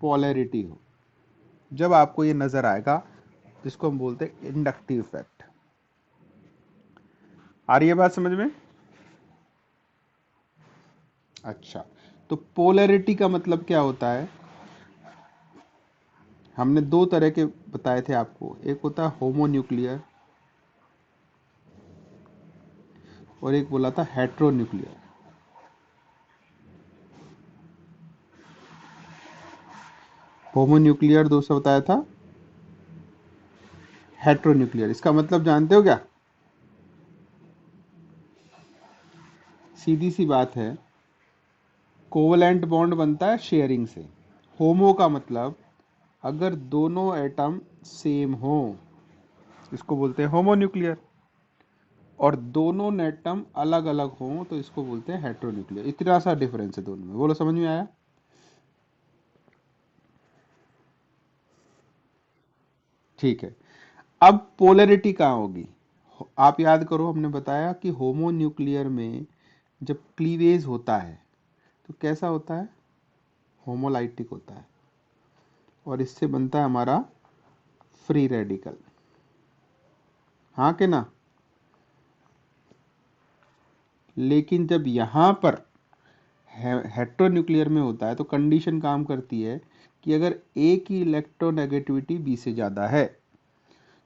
Polarity हो, जब आपको ये नजर आएगा, जिसको हम बोलते हैं इंडक्टिव इफेक्ट। आ रही है बात समझ में? अच्छा, तो पोलैरिटी का मतलब क्या होता है? हमने दो तरह के बताए थे आपको, एक होता है होमोन्यूक्लियर और एक बोला था हेट्रोन्यूक्लियर। होमोन्यूक्लियर दूसरा बताया था हेट्रोन्यूक्लियर। इसका मतलब जानते हो क्या? सीधी सी बात है, कोवलेंट बॉन्ड बनता है शेयरिंग से। होमो का मतलब अगर दोनों एटम सेम हो, इसको बोलते हैं होमोन्यूक्लियर, और दोनों एटम अलग अलग हो तो इसको बोलते हैं हेट्रोन्यूक्लियर। इतना सा डिफरेंस है दोनों में। बोलो, समझ में आया? ठीक है। अब पोलैरिटी कहाँ होगी? आप याद करो, हमने बताया कि होमोन्यूक्लियर में जब क्लीवेज होता है तो कैसा होता है? होमोलाइटिक होता है, और इससे बनता है हमारा फ्री रेडिकल। हाँ के ना? लेकिन जब यहां पर हेट्रोन्यूक्लियर में होता है तो कंडीशन काम करती है कि अगर ए की इलेक्ट्रोनेगेटिविटी बी से ज़्यादा है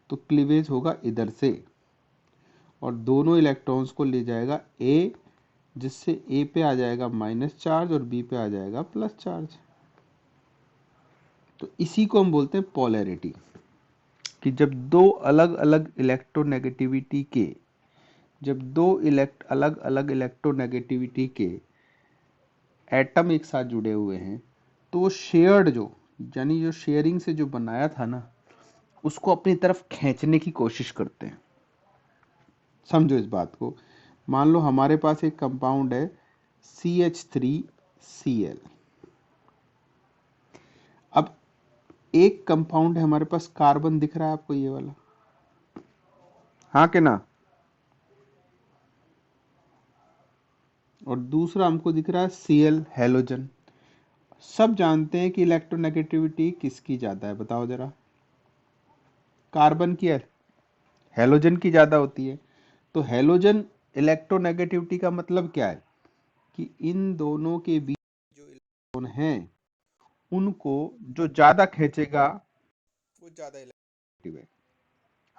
तो क्लीवेज होगा इधर से, और दोनों इलेक्ट्रॉन्स को ले जाएगा ए, जिससे ए पे आ जाएगा माइनस चार्ज और बी पे आ जाएगा प्लस चार्ज। तो इसी को हम बोलते हैं पोलैरिटी, कि जब दो अलग अलग इलेक्ट्रोनेगेटिविटी के जब दो अलग अलग इलेक्ट्रोनेगेटिविटी के एटम एक साथ जुड़े हुए हैं तो शेयर्ड जो, यानी जो शेयरिंग से जो बनाया था ना, उसको अपनी तरफ खींचने की कोशिश करते हैं। समझो इस बात को। मान लो हमारे पास एक कंपाउंड है CH3Cl। अब एक कंपाउंड है हमारे पास, कार्बन दिख रहा है आपको ये वाला? हाँ के ना? और दूसरा हमको दिख रहा है Cl, हेलोजन। सब जानते हैं कि इलेक्ट्रोनेगेटिविटी किसकी ज्यादा है, बताओ जरा? कार्बन की है, हेलोजन की ज्यादा होती है। तो हेलोजन इलेक्ट्रोनेगेटिविटी का मतलब क्या है? कि इन दोनों के बीच जो इलेक्ट्रॉन हैं उनको जो ज्यादा खींचेगा वो ज्यादा इलेक्ट्रोनेगेटिव है।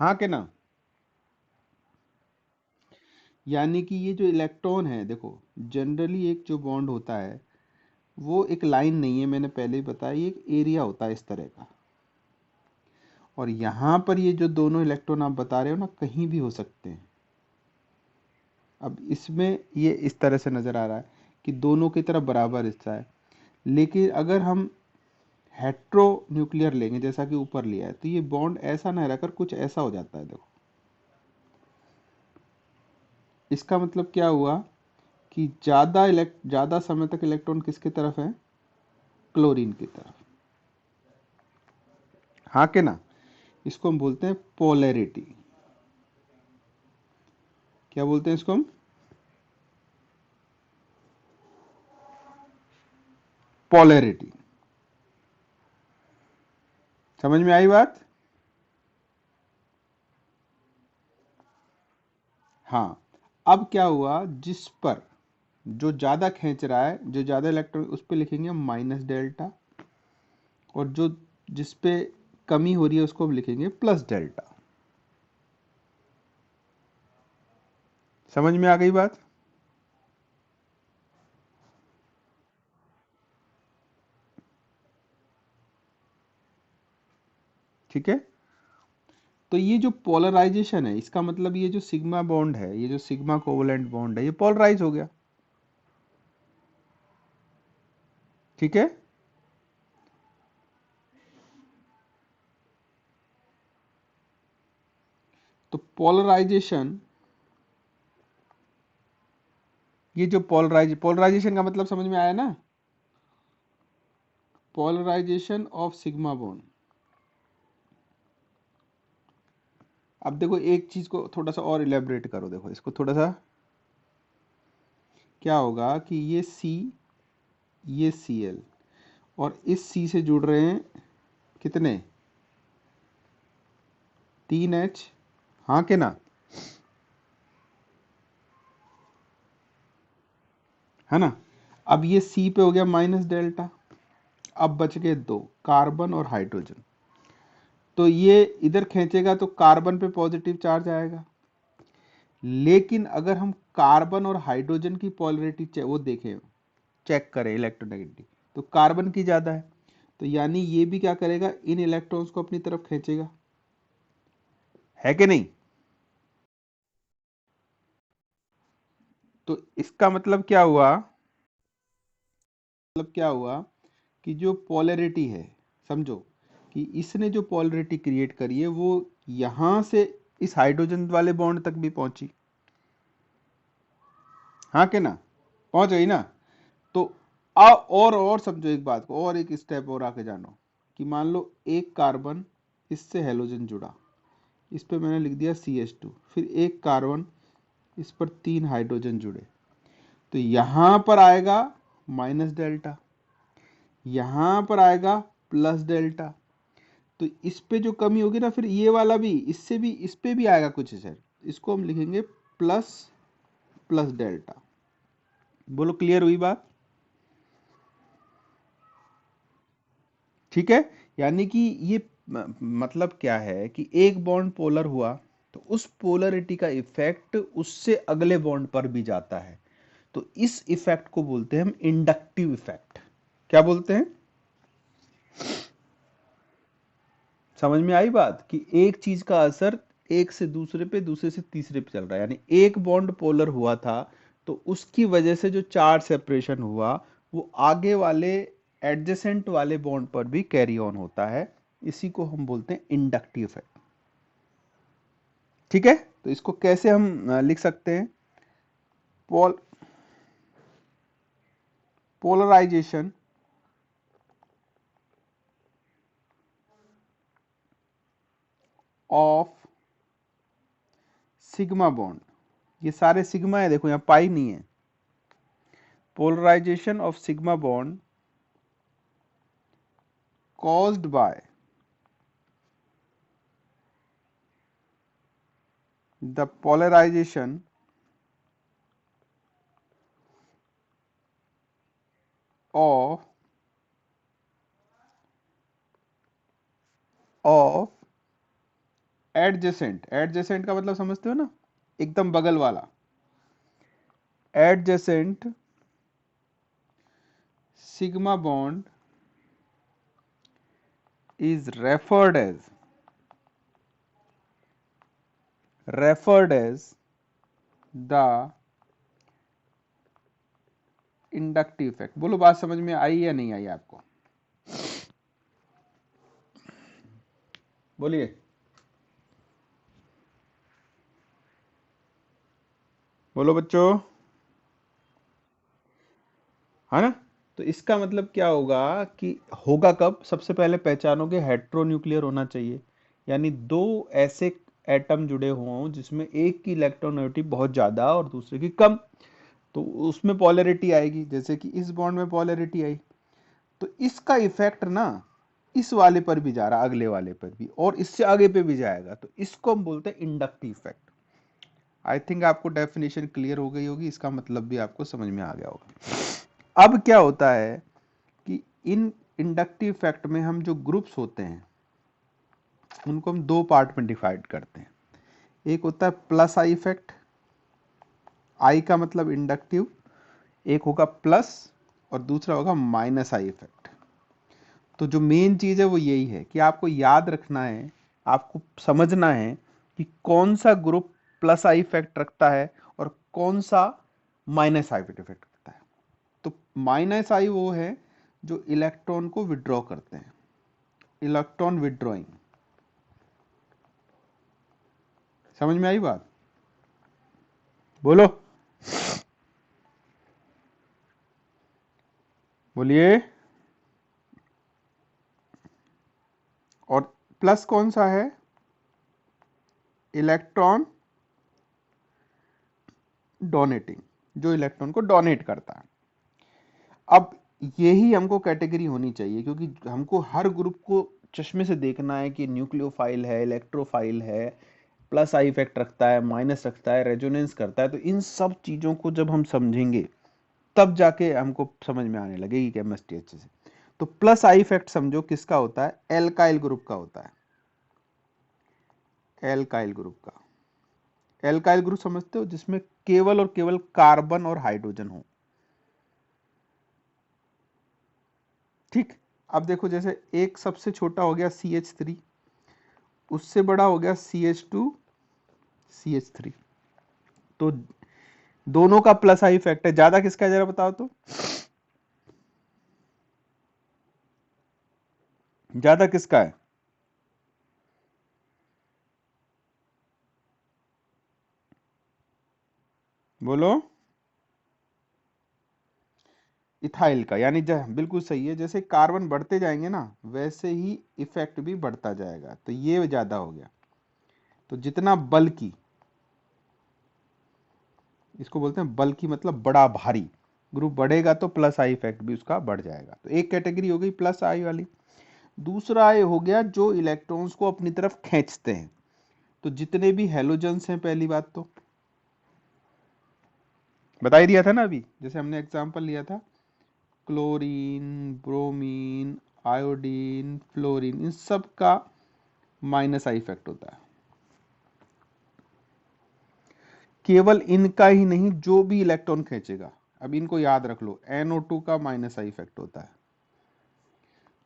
हाँ के ना? यानी कि ये जो इलेक्ट्रॉन है, देखो जनरली एक जो बॉन्ड होता है वो एक लाइन नहीं है, मैंने पहले ही बताया, ये एक एरिया होता है इस तरह का। और यहां पर ये जो दोनों इलेक्ट्रॉन आप बता रहे हो ना, कहीं भी हो सकते हैं। अब इसमें ये इस तरह से नजर आ रहा है कि दोनों की तरफ बराबर हिस्सा है, लेकिन अगर हम हेट्रो न्यूक्लियर लेंगे जैसा कि ऊपर लिया है तो ये बॉन्ड ऐसा ना रहकर कुछ ऐसा हो जाता है। देखो, इसका मतलब क्या हुआ कि ज्यादा समय तक इलेक्ट्रॉन किसकी तरफ है? क्लोरीन की तरफ। हाँ के ना? इसको हम बोलते हैं पोलैरिटी। क्या बोलते हैं इसको हम? पोलैरिटी। समझ में आई बात? हाँ। अब क्या हुआ, जिस पर जो ज्यादा खींच रहा है, जो ज्यादा इलेक्ट्रॉन, उस पर लिखेंगे माइनस डेल्टा, और जो जिस पे कमी हो रही है उसको हम लिखेंगे प्लस डेल्टा। समझ में आ गई बात? ठीक है। तो ये जो पोलराइजेशन है, इसका मतलब ये जो सिग्मा बॉन्ड है, ये जो सिग्मा कोवलेंट बॉन्ड है, ये पोलराइज हो गया। ठीक है। तो पोलराइजेशन, ये जो पोलराइजेशन का मतलब समझ में आया ना? Polarisation of sigma bond. अब देखो एक चीज को थोड़ा सा और इलेबरेट करो, देखो इसको थोड़ा सा। क्या होगा कि ये C, ये Cl, और इस C से जुड़ रहे हैं कितने, 3H, हाँ के ना, है ना। अब ये C पे हो गया माइनस डेल्टा, अब बच गए दो, कार्बन और हाइड्रोजन। तो ये इधर खींचेगा तो कार्बन पे पॉजिटिव चार्ज आएगा, लेकिन अगर हम कार्बन और हाइड्रोजन की पोलैरिटी वो देखें, चेक करें इलेक्ट्रोनेगेटिव, तो कार्बन की ज्यादा है, तो यानी ये भी क्या करेगा, इन इलेक्ट्रॉन्स को अपनी तरफ खींचेगा, है कि नहीं। तो इसका मतलब क्या हुआ, कि जो पोलैरिटी है, समझो कि इसने जो पोलैरिटी क्रिएट करी है वो यहां से इस हाइड्रोजन वाले बॉन्ड तक भी पहुंची, हाँ के ना, पहुंच गई ना। तो और समझो एक बात को, और एक स्टेप और आके जानो, कि मान लो एक कार्बन इससे हेलोजन जुड़ा, इस पे मैंने लिख दिया CH2, फिर एक कार्बन, इस पर 3 हाइड्रोजन जुड़े, तो यहां पर आएगा माइनस डेल्टा, यहां पर आएगा प्लस डेल्टा। तो इस पे जो कमी होगी ना, फिर ये वाला भी, इससे भी इस पे भी आएगा कुछ सर, इसको हम लिखेंगे प्लस प्लस डेल्टा। बोलो क्लियर हुई बात, ठीक है। यानी कि ये मतलब क्या है कि एक बॉन्ड पोलर हुआ तो उस पोलरिटी का इफेक्ट उससे अगले बॉन्ड पर भी जाता है, तो इस इफेक्ट को बोलते हैं हम इंडक्टिव इफेक्ट। क्या बोलते हैं, समझ में आई बात, कि एक चीज का असर एक से दूसरे पे, दूसरे से तीसरे पे चल रहा है। यानी एक बॉन्ड पोलर हुआ था तो उसकी वजह से जो चार्ज सेपरेशन हुआ वो आगे वाले एडजेसेंट वाले बॉन्ड पर भी कैरी ऑन होता है, इसी को हम बोलते हैं इंडक्टिव इफेक्ट, ठीक है। तो इसको कैसे हम लिख सकते हैं, pol polarisation of sigma bond, ये सारे सिग्मा है, देखो यहाँ पाई नहीं है, polarisation of sigma bond caused by the polarization of adjacent, adjacent का मतलब समझते हो ना, एकदम बगल वाला, adjacent sigma bond is referred as the inductive effect. बोलो बात समझ में आई या नहीं आई आपको, बोलिए। बोलो बच्चों, है ना। तो इसका मतलब क्या होगा, कि होगा कब, सबसे पहले पहचानोगे हेट्रोन्यूक्लियर होना चाहिए, यानी दो ऐसे एटम जुड़े हों जिसमें एक की इलेक्ट्रोनेगेटिव बहुत ज्यादा और दूसरे की कम, तो उसमें पोलैरिटी आएगी, जैसे कि इस बॉन्ड में पोलैरिटी आई, तो इसका इफेक्ट ना इस वाले पर भी जा रहा, अगले वाले पर भी, और इससे आगे पे भी जाएगा, तो इसको हम बोलते हैं इंडक्टिव इफेक्ट। आई थिंक आपको डेफिनेशन क्लियर हो गई होगी, इसका मतलब भी आपको समझ में आ गया होगा। अब क्या होता है कि इन इंडक्टिव इफेक्ट में हम जो ग्रुप्स होते हैं उनको हम दो पार्ट में डिवाइड करते हैं, एक होता है प्लस आई इफेक्ट, आई का मतलब इंडक्टिव, एक होगा प्लस और दूसरा होगा माइनस आई इफेक्ट। तो जो मेन चीज है वो यही है कि आपको याद रखना है, आपको समझना है कि कौन सा ग्रुप प्लस आई इफेक्ट रखता है और कौन सा माइनस आई इफेक्ट रखता है। तो माइनस आई वो है जो इलेक्ट्रॉन को विड्रॉ करते हैं, इलेक्ट्रॉन विड्रॉइंग। समझ में आई बात, बोलो, बोलिए। और प्लस कौन सा है, इलेक्ट्रॉन डोनेटिंग, जो इलेक्ट्रॉन को डोनेट करता है। अब यही हमको कैटेगरी होनी चाहिए, क्योंकि हमको हर ग्रुप को चश्मे से देखना है कि न्यूक्लियोफाइल है, इलेक्ट्रोफाइल है, प्लस आई इफेक्ट रखता है, माइनस रखता है, रेजोनेंस करता है। तो इन सब चीजों को जब हम समझेंगे तब जाके हमको समझ में आने लगेगी केमिस्ट्री अच्छे से। तो प्लस आई इफेक्ट समझो किसका होता है, एल्काइल ग्रुप का होता है, एल्काइल ग्रुप का। एल्काइल ग्रुप समझते हो, जिसमें केवल और केवल कार्बन और हाइड्रोजन हो। ठीक। अब देखो, जैसे एक सबसे छोटा हो गया CH3, उससे बड़ा हो गया CH2, CH3। तो दोनों का प्लस आई इफेक्ट है। ज्यादा किसका है जरा बताओ तो, ज्यादा किसका है? बोलो। इथाइल का, यानी बिल्कुल सही है। जैसे कार्बन बढ़ते जाएंगे ना, वैसे ही इफेक्ट भी बढ़ता जाएगा। तो ये ज्यादा हो गया। तो जितना बल्कि, इसको बोलते हैं बल्कि, मतलब बड़ा भारी ग्रुप बढ़ेगा तो प्लस आई इफेक्ट भी उसका बढ़ जाएगा। तो एक कैटेगरी हो गई प्लस आई वाली। दूसरा आई हो गया जो इलेक्ट्रॉन्स को अपनी तरफ खींचते हैं। तो जितने भी हेलोजन्स हैं, पहली बात तो बता ही दिया था ना अभी, जैसे हमने एग्जांपल लिया था, क्लोरीन, ब्रोमीन, आयोडीन, फ्लोरीन, इन सब का माइनस आई इफेक्ट होता है। केवल इनका ही नहीं, जो भी इलेक्ट्रॉन खींचेगा। अब इनको याद रख लो, NO2 का माइनस आई इफेक्ट होता है,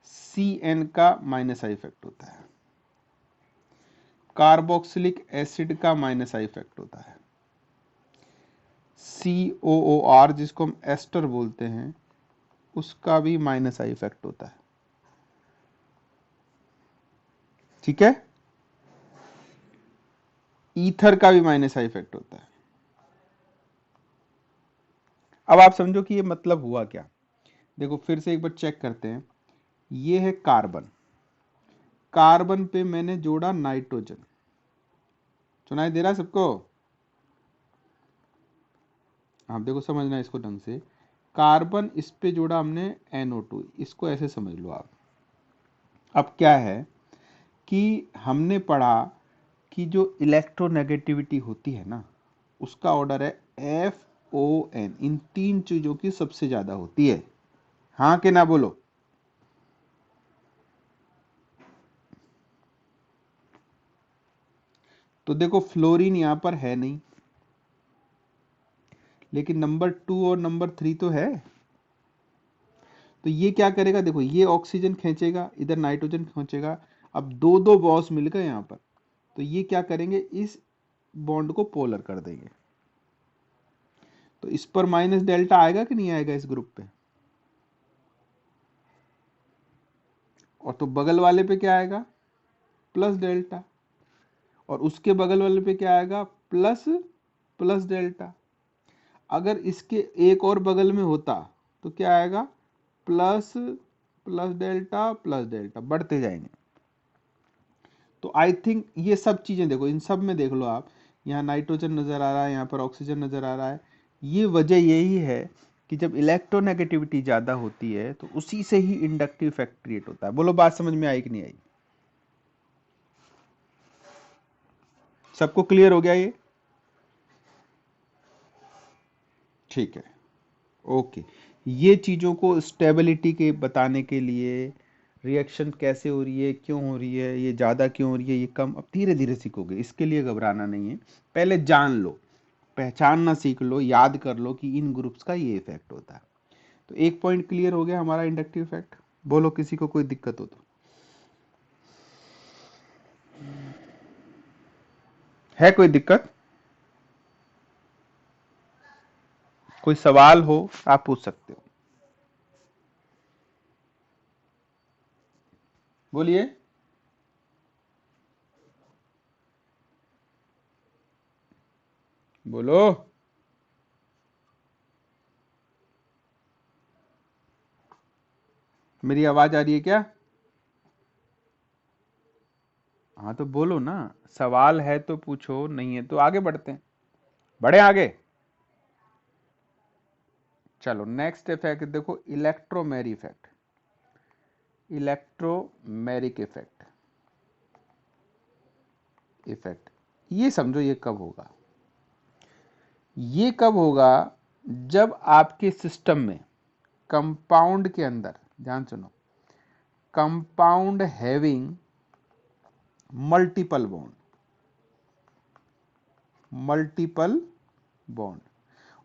CN का माइनस आई इफेक्ट होता है, कार्बोक्सिलिक एसिड का माइनस आई इफेक्ट होता है, COOR जिसको हम एस्टर बोलते हैं, उसका भी माइनस आई इफेक्ट होता है। ठीक है। ईथर का भी माइनस आई इफेक्ट होता है। अब आप समझो कि ये मतलब हुआ क्या। देखो फिर से एक बार चेक करते हैं। ये है कार्बन, कार्बन पे मैंने जोड़ा नाइट्रोजन। सुनाई दे रहा है सबको? आप देखो, समझना इसको ढंग से। कार्बन, इस पे जोड़ा हमने NO2, इसको ऐसे समझ लो आप। अब क्या है कि हमने पढ़ा कि जो इलेक्ट्रोनेगेटिविटी होती है ना, उसका ऑर्डर है FON। इन तीन चीजों की सबसे ज्यादा होती है। हाँ कि ना बोलो। तो देखो, फ्लोरीन यहां पर है नहीं, लेकिन नंबर 2 और नंबर 3 तो है। तो ये क्या करेगा, देखो, ये ऑक्सीजन खींचेगा, इधर नाइट्रोजन खींचेगा। अब दो दो बॉस मिल गए यहां पर। तो ये क्या करेंगे, इस बॉन्ड को पोलर कर देंगे। तो इस पर माइनस डेल्टा आएगा कि नहीं आएगा इस ग्रुप पे? और तो बगल वाले पे क्या आएगा, प्लस डेल्टा। और उसके बगल वाले पे क्या आएगा, प्लस प्लस डेल्टा। अगर इसके एक और बगल में होता तो क्या आएगा, plus plus delta plus delta, बढ़ते जाएंगे। तो आई थिंक ये सब चीजें देखो, इन सब में देख लो आप, यहाँ नाइट्रोजन नजर आ रहा है, यहाँ पर ऑक्सीजन नजर आ रहा है। ये वजह यही है कि जब इलेक्ट्रोनेगेटिविटी ज्यादा होती है तो उसी से ही इंडक्टिव इफेक्ट क्रिएट होता है। बोलो, बात समझ में आई कि नहीं आई? सबको क्लियर हो गया ये? ठीक है, ओके। ये चीजों को स्टेबिलिटी के बताने के लिए, रिएक्शन कैसे हो रही है, क्यों हो रही है, ये ज़्यादा क्यों हो रही है, ये कम, अब धीरे धीरे सीखोगे, इसके लिए घबराना नहीं है। पहले जान लो, पहचानना सीख लो, याद कर लो कि इन ग्रुप्स का ये इफेक्ट होता है। तो एक पॉइंट क्लियर हो गया हमारा, इंडक्टिव इफेक्ट। बोलो किसी को कोई दिक्कत हो तो। है कोई दिक्कत? कोई सवाल हो आप पूछ सकते हो, बोलिए। बोलो। मेरी आवाज आ रही है क्या? हाँ तो बोलो ना, सवाल है तो पूछो, नहीं है तो आगे बढ़ते हैं। बढ़े आगे। चलो नेक्स्ट इफेक्ट देखो, इलेक्ट्रोमेरी इफेक्ट, इलेक्ट्रोमेरिक इफेक्ट। इफेक्ट ये समझो ये कब होगा, ये कब होगा जब आपके सिस्टम में कंपाउंड के अंदर, ध्यान सुनो, compound having multiple bond, multiple bond.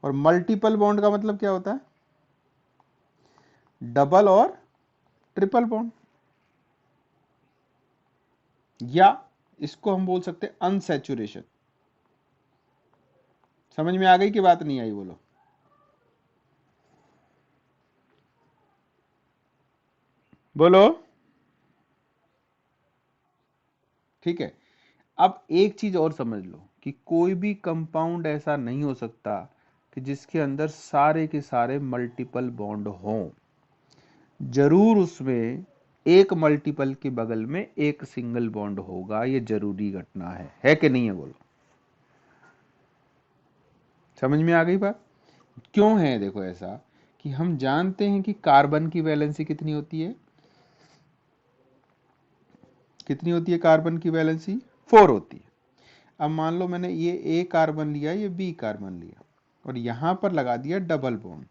और मल्टीपल बॉन्ड का मतलब क्या होता है, डबल और ट्रिपल बॉन्ड, या इसको हम बोल सकते हैं अनसैचुरेशन। समझ में आ गई कि बात नहीं आई, बोलो। बोलो। ठीक है, अब एक चीज और समझ लो कि कोई भी कंपाउंड ऐसा नहीं हो सकता कि जिसके अंदर सारे के सारे मल्टीपल बॉन्ड हों। जरूर उसमें एक मल्टीपल के बगल में एक सिंगल बॉन्ड होगा, ये जरूरी घटना है कि नहीं है, बोलो। समझ में आ गई बात? क्यों है देखो ऐसा, कि हम जानते हैं कि कार्बन की वैलेंसी कितनी होती है, कितनी होती है कार्बन की वैलेंसी, 4 होती है। अब मान लो मैंने ये ए कार्बन लिया, ये बी कार्बन लिया, और यहां पर लगा दिया डबल बॉन्ड,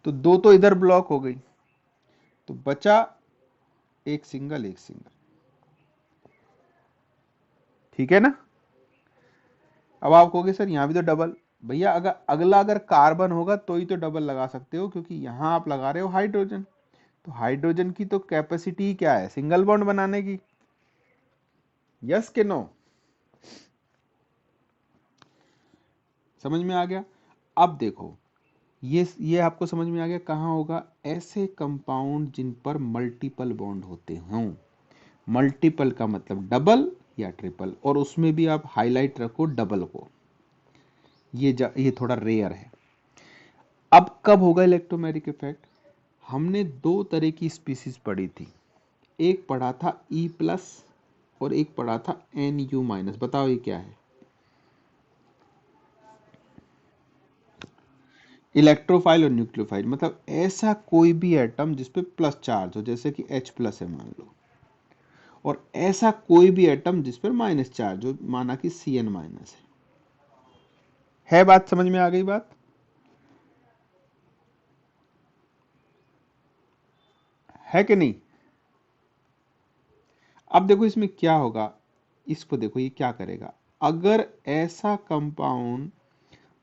तो दो तो इधर ब्लॉक हो गई, तो बचा एक सिंगल, एक सिंगल। ठीक है ना? अब आप कहोगे सर यहां भी तो डबल, भैया अगर अगला अगर कार्बन होगा तो ही तो डबल लगा सकते हो, क्योंकि यहां आप लगा रहे हो हाइड्रोजन, तो हाइड्रोजन की तो कैपेसिटी क्या है, सिंगल बॉन्ड बनाने की। यस के नो? समझ में आ गया? अब देखो, ये आपको समझ में आ गया कहां होगा, ऐसे कंपाउंड जिन पर मल्टीपल बॉन्ड होते हों। मल्टीपल का मतलब डबल या ट्रिपल, और उसमें भी आप हाईलाइट रखो डबल को, ये थोड़ा रेयर है। अब कब होगा इलेक्ट्रोमैग्नेटिक इफेक्ट, हमने दो तरह की स्पीसीज पढ़ी थी, एक पढ़ा था E प्लस और एक पढ़ा था Nu माइनस। बताओ ये क्या है? इलेक्ट्रोफाइल और न्यूक्लियोफाइल, मतलब ऐसा कोई भी एटम जिसपे प्लस चार्ज हो, जैसे कि H प्लस है मान लो, और ऐसा कोई भी एटम जिस पर माइनस चार्ज हो, माना कि Cn माइनस है बात समझ में आ गई बात? है कि नहीं? अब देखो इसमें क्या होगा, इसको देखो ये क्या करेगा, अगर ऐसा कंपाउंड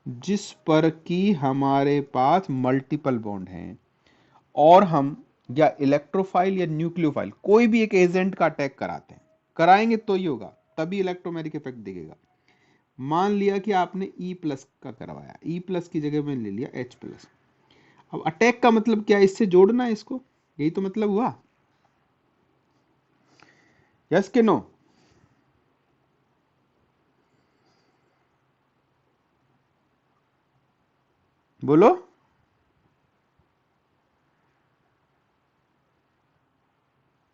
जिस पर कि हमारे पास मल्टीपल बॉन्ड हैं, और हम या इलेक्ट्रोफाइल या न्यूक्लियोफाइल कोई भी एक एजेंट का अटैक कराते हैं, कराएंगे तो ही होगा, तभी इलेक्ट्रोमैग्नेटिक इफेक्ट दिखेगा। मान लिया कि आपने E प्लस का करवाया, E प्लस की जगह में ले लिया H प्लस। अब अटैक का मतलब क्या है, इससे जोड़ना है इसको, यही तो मतलब हुआ। यस के नो? बोलो।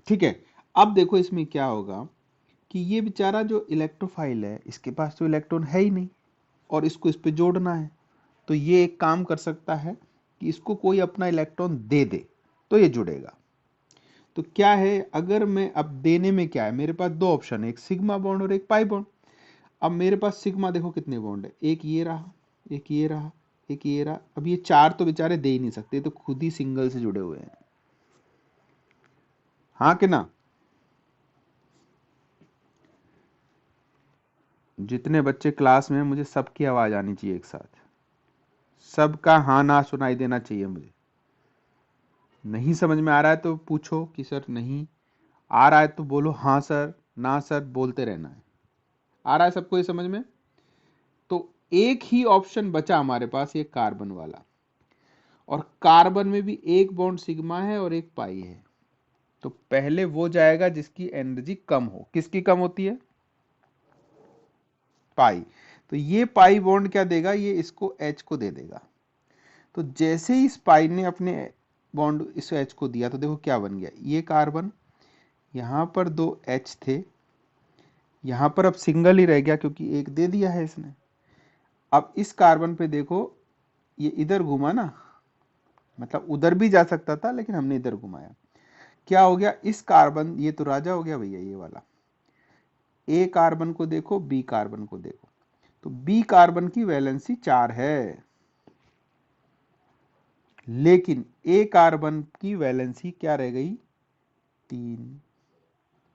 ठीक है, अब देखो इसमें क्या होगा कि ये बेचारा जो इलेक्ट्रोफाइल है, इसके पास तो इलेक्ट्रॉन है ही नहीं, और इसको इस पे जोड़ना है, तो ये एक काम कर सकता है कि इसको कोई अपना इलेक्ट्रॉन दे दे, तो ये जुड़ेगा। तो क्या है, अगर मैं अब देने में क्या है, मेरे पास दो ऑप्शन है, एक सिग्मा बॉन्ड और एक पाई बॉन्ड। अब मेरे पास सिग्मा देखो कितने बॉन्ड है, एक ये रहा, एक ये रहा, एक ये रहा। अब ये चार तो बेचारे दे ही नहीं सकते, तो खुद ही सिंगल से जुड़े हुए हैं। हाँ कि ना? जितने बच्चे क्लास में हैं, मुझे सबकी आवाज आनी चाहिए एक साथ, सबका हाँ ना सुनाई देना चाहिए मुझे। नहीं समझ में आ रहा है तो पूछो कि सर नहीं आ रहा है, तो बोलो हाँ सर, ना सर, बोलते रहना है। आ रहा है सबको ये समझ में? तो एक ही ऑप्शन बचा हमारे पास, ये कार्बन वाला, और कार्बन में भी एक बॉन्ड सिग्मा है और एक पाई है। तो पहले वो जाएगा जिसकी एनर्जी कम हो। किसकी कम होती है? पाई। तो ये पाई बॉन्ड क्या देगा, ये इसको H को दे देगा। तो जैसे ही इस पाई ने अपने बॉन्ड इस H को दिया, तो देखो क्या बन गया, ये कार्बन, यहां पर दो H थे, यहां पर अब सिंगल ही रह गया क्योंकि एक दे दिया है इसने। अब इस कार्बन पे देखो, ये इधर घूमा ना, मतलब उधर भी जा सकता था लेकिन हमने इधर घुमाया। क्या हो गया, इस कार्बन, ये तो राजा हो गया भैया ये वाला, ए कार्बन को देखो, बी कार्बन को देखो, तो बी कार्बन की वैलेंसी 4 है, लेकिन ए कार्बन की वैलेंसी क्या रह गई, 3।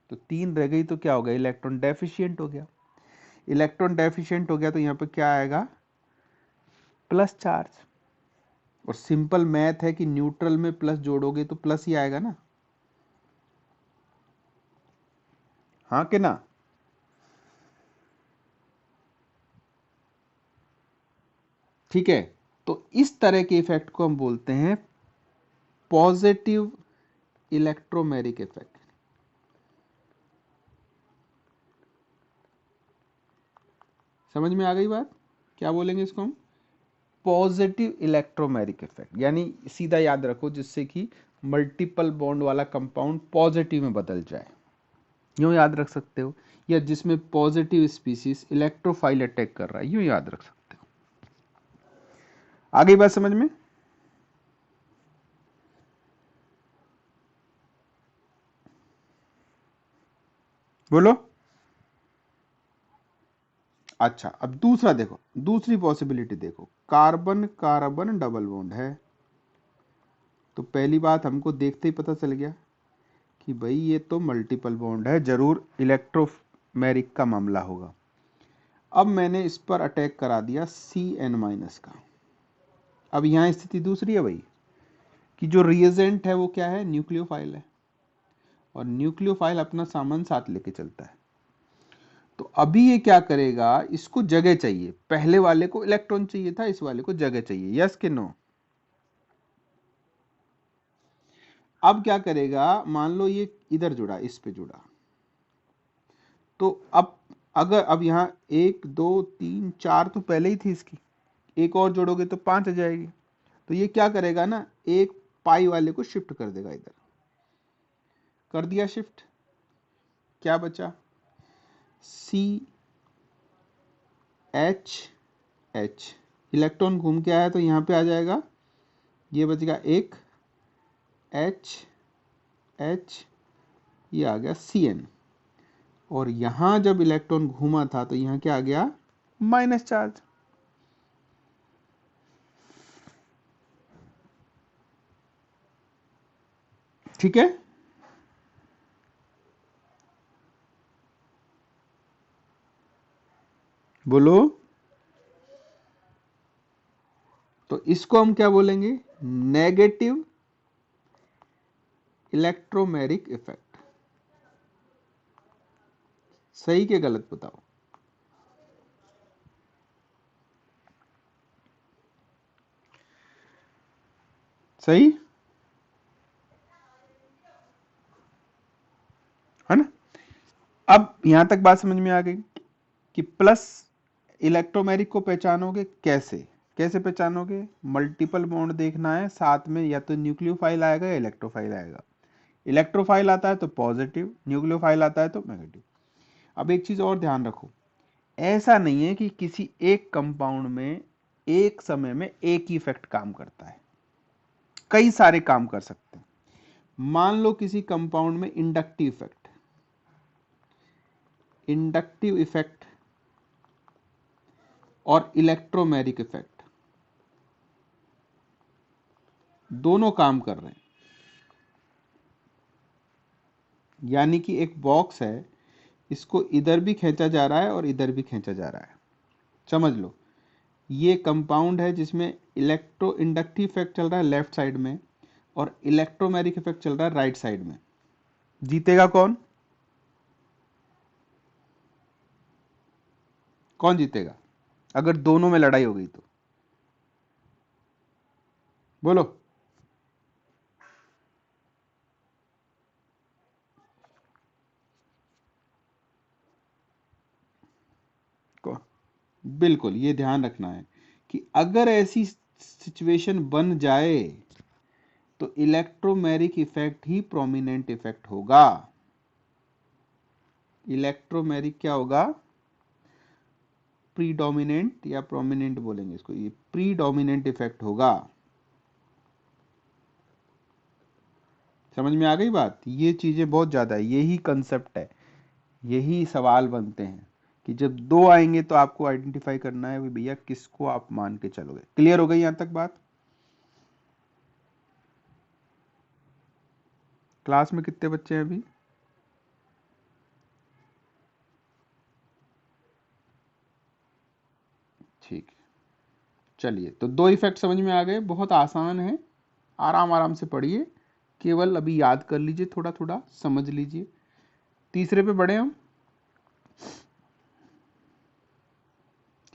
तो 3 रह गई तो क्या हो गया, इलेक्ट्रॉन डेफिशिएंट हो गया। इलेक्ट्रॉन डेफिशिएंट हो गया तो यहां पे क्या आएगा, प्लस चार्ज। और सिंपल मैथ है कि न्यूट्रल में प्लस जोड़ोगे तो प्लस ही आएगा ना, हाँ कि ना। ठीक है, तो इस तरह के इफेक्ट को हम बोलते हैं पॉजिटिव इलेक्ट्रोमेरिक इफेक्ट। समझ में आ गई बात, क्या बोलेंगे इसको हम, पॉजिटिव इलेक्ट्रोमेरिक इफेक्ट। यानी सीधा याद रखो, जिससे कि मल्टीपल बॉन्ड वाला कंपाउंड पॉजिटिव में बदल जाए, यूं याद रख सकते हो। या जिसमें पॉजिटिव स्पीसीज इलेक्ट्रोफाइल अटैक कर रहा है, यूं याद रख सकते हो। आ गई बात समझ में। बोलो। अच्छा, अब दूसरा देखो, दूसरी पॉसिबिलिटी देखो, कार्बन कार्बन डबल बॉन्ड है। तो पहली बात हमको देखते ही पता चल गया कि भाई ये तो मल्टीपल बॉन्ड है, जरूर इलेक्ट्रोमेरिक का मामला होगा। अब मैंने इस पर अटैक करा दिया CN- का। अब यहां स्थिति दूसरी है भाई, कि जो रिएजेंट है वो क्या है, न्यूक्लियोफाइल है, और न्यूक्लियोफाइल अपना सामान साथ लेके चलता है। तो अभी ये क्या करेगा, इसको जगह चाहिए, पहले वाले को इलेक्ट्रॉन चाहिए था, इस वाले को जगह चाहिए, यस कि नो। अब क्या करेगा, मान लो ये इधर जुड़ा, इस पे जुड़ा, तो अब अगर अब यहां 1 2 3 4 तो पहले ही थी इसकी, एक और जोड़ोगे तो 5 आ जाएगी। तो ये क्या करेगा ना, एक पाई वाले को शिफ्ट कर देगा इधर, कर दिया शिफ्ट, क्या बचा, CH, इलेक्ट्रॉन घूम के आया तो यहां पे आ जाएगा, ये बचेगा एक H, ये आ गया CN। और यहां जब इलेक्ट्रॉन घूमा था तो यहां क्या आ गया, माइनस चार्ज। ठीक है, बोलो। तो इसको हम क्या बोलेंगे, नेगेटिव इलेक्ट्रोमेरिक इफेक्ट। सही के गलत बताओ। सही है ना। अब यहां तक बात समझ में आ गई कि प्लस इलेक्ट्रोमेरिक को पहचानोगे कैसे, कैसे पहचानोगे, मल्टीपल बॉन्ड देखना है, साथ में या तो न्यूक्लियोफाइल आएगा या इलेक्ट्रोफाइल आएगा। इलेक्ट्रोफाइल आता है तो पॉजिटिव, न्यूक्लियोफाइल आता है तो नेगेटिव। अब एक चीज और ध्यान रखो, ऐसा नहीं है कि किसी एक कंपाउंड में एक समय में एक ही इफेक्ट काम करता है, कई सारे काम कर सकते हैं। मान लो किसी कंपाउंड में इंडक्टिव इफेक्ट और इलेक्ट्रोमेरिक इफेक्ट दोनों काम कर रहे हैं। यानी कि एक बॉक्स है, इसको इधर भी खींचा जा रहा है और इधर भी खींचा जा रहा है। समझ लो, ये कंपाउंड है जिसमें इलेक्ट्रो इंडक्टिव इफेक्ट चल रहा है लेफ्ट साइड में, और इलेक्ट्रोमेरिक इफेक्ट चल रहा है राइट साइड में। जीतेगा कौन, कौन जीतेगा अगर दोनों में लड़ाई हो गई तो, बोलो। को बिल्कुल ये ध्यान रखना है कि अगर ऐसी सिचुएशन बन जाए तो इलेक्ट्रोमेरिक इफेक्ट ही प्रोमिनेंट इफेक्ट होगा। इलेक्ट्रोमेरिक क्या होगा, प्रीडोमिनेंट या प्रोमिनेंट बोलेंगे इसको, ये प्रीडोमिनेंट इफेक्ट होगा। समझ में आ गई बात? ये चीजें बहुत ज्यादा है, यही कंसेप्ट है, यही सवाल बनते हैं कि जब दो आएंगे तो आपको आइडेंटिफाई करना है कि भैया किसको आप मान के चलोगे। क्लियर हो गई यहां तक बात? क्लास में कितने बच्चे हैं अभी? ठीक है, चलिए, तो दो इफेक्ट समझ में आ गए, बहुत आसान है, आराम आराम से पढ़िए, केवल अभी याद कर लीजिए, थोड़ा थोड़ा समझ लीजिए। तीसरे पे बढ़े हम।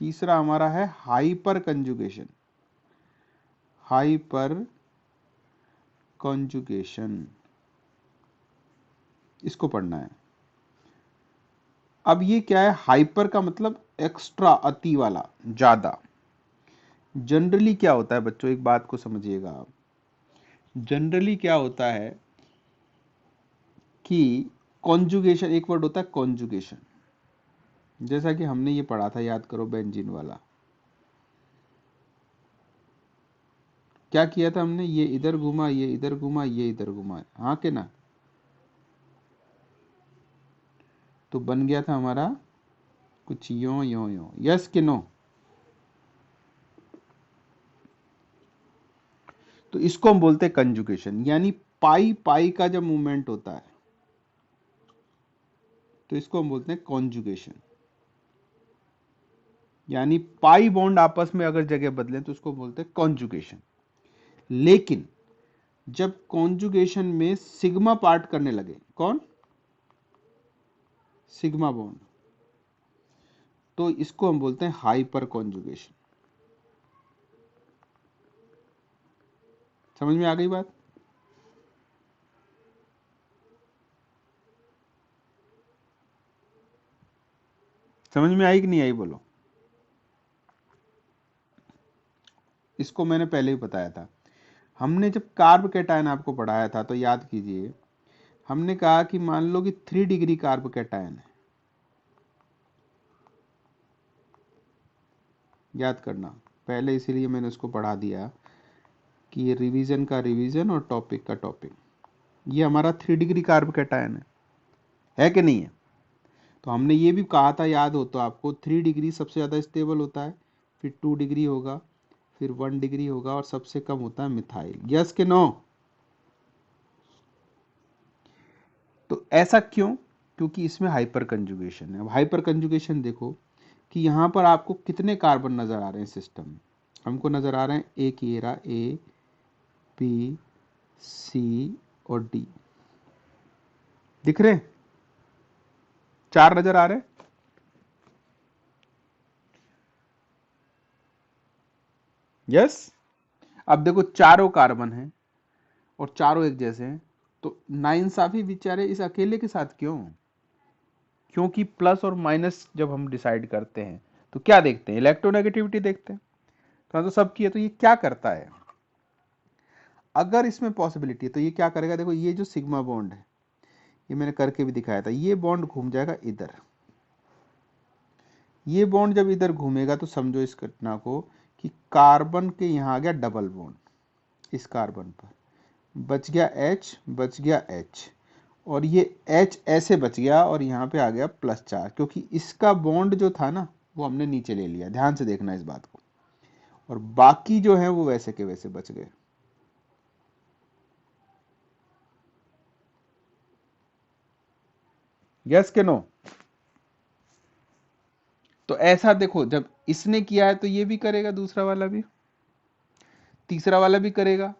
तीसरा हमारा है हाइपर कंजुगेशन। हाइपर कंजुगेशन, इसको पढ़ना है। अब ये क्या है? हाइपर का मतलब एक्स्ट्रा, अति वाला, ज्यादा। जनरली क्या होता है बच्चों, एक बात को समझिएगा आप, जनरली क्या होता है कि कॉन्जुगेशन, एक वर्ड होता है कॉन्जुगेशन, जैसा कि हमने ये पढ़ा था, याद करो, बेंजीन वाला। क्या किया था हमने? ये इधर घुमा, ये इधर घुमा, ये इधर घुमा, हाँ के ना? तो बन गया था हमारा कुछ यो यो यो, यस कि नो? तो इसको हम बोलते हैं कंजुगेशन, यानी पाई पाई का जब मूवमेंट होता है तो इसको हम बोलते हैं कॉन्जुगेशन। यानी पाई बॉन्ड आपस में अगर जगह बदले तो उसको बोलते हैं कॉन्जुगेशन। लेकिन जब कॉन्जुगेशन में सिग्मा पार्ट करने लगे, कौन? सिग्मा बॉन्ड, तो इसको हम बोलते हैं हाइपर कॉन्जुगेशन। समझ में आ गई बात? समझ में आई कि नहीं आई, बोलो। इसको मैंने पहले ही बताया था, हमने जब कार्ब कैटायन आपको पढ़ाया था तो याद कीजिए, हमने कहा कि मान लो कि 3 डिग्री कार्ब कैटायन है, याद करना, पहले इसीलिए मैंने उसको पढ़ा दिया कि ये रिवीजन का रिवीजन और टॉपिक का टॉपिक। ये हमारा 3 डिग्री कार्ब कैटायन है कि नहीं है? तो हमने ये भी कहा था, याद हो तो आपको, 3 डिग्री सबसे ज़्यादा स्टेबल होता है, फिर 2 डिग्री होगा, फिर 1 डिग्री होगा, और सबसे कम होता है मिथाइल। यस के नो? तो ऐसा क्यों? क्योंकि इसमें हाइपर कंजुगेशन है। अब हाइपर कंजुगेशन देखो कि यहाँ पर आपको कितने कार्बन नजर आ रहे हैं सिस्टम में? हमको नजर आ रहे हैं एक, ये रहा ए, बी, सी और डी, दिख रहे? 4 नजर आ रहे हैं। यस। अब देखो, चारों कार्बन हैं और चारों एक जैसे हैं, तो नाइंसाफी बेचारे इस अकेले के साथ क्यों? क्योंकि प्लस और माइनस जब हम डिसाइड करते हैं तो क्या देखते हैं? इलेक्ट्रोनेगेटिविटी देखते हैं। तो सबकी है, तो ये क्या करता है? अगर इसमें पॉसिबिलिटी है तो ये क्या करेगा? देखो, ये जो सिग्मा बॉन्ड है, ये मैंने करके भी दिखाया था, ये बॉन्ड घूम जाएगा इधर। ये बॉन्ड जब इधर घूमेगा तो समझो इस घटना को कि कार्बन के यहां आ गया डबल बॉन्ड, इस कार्बन पर बच गया H, बच गया H, और ये H ऐसे बच गया और यहाँ पे आ गया +4, क्योंकि इसका बॉन्ड जो था ना वो हमने नीचे ले लिया। ध्यान से देखना इस बात को, और बाकी जो है वो वैसे के वैसे बच गए। यस के नो? तो ऐसा देखो, जब इसने किया है तो ये भी करेगा, दूसरा वाला भी, तीसरा वाला भी करेगा,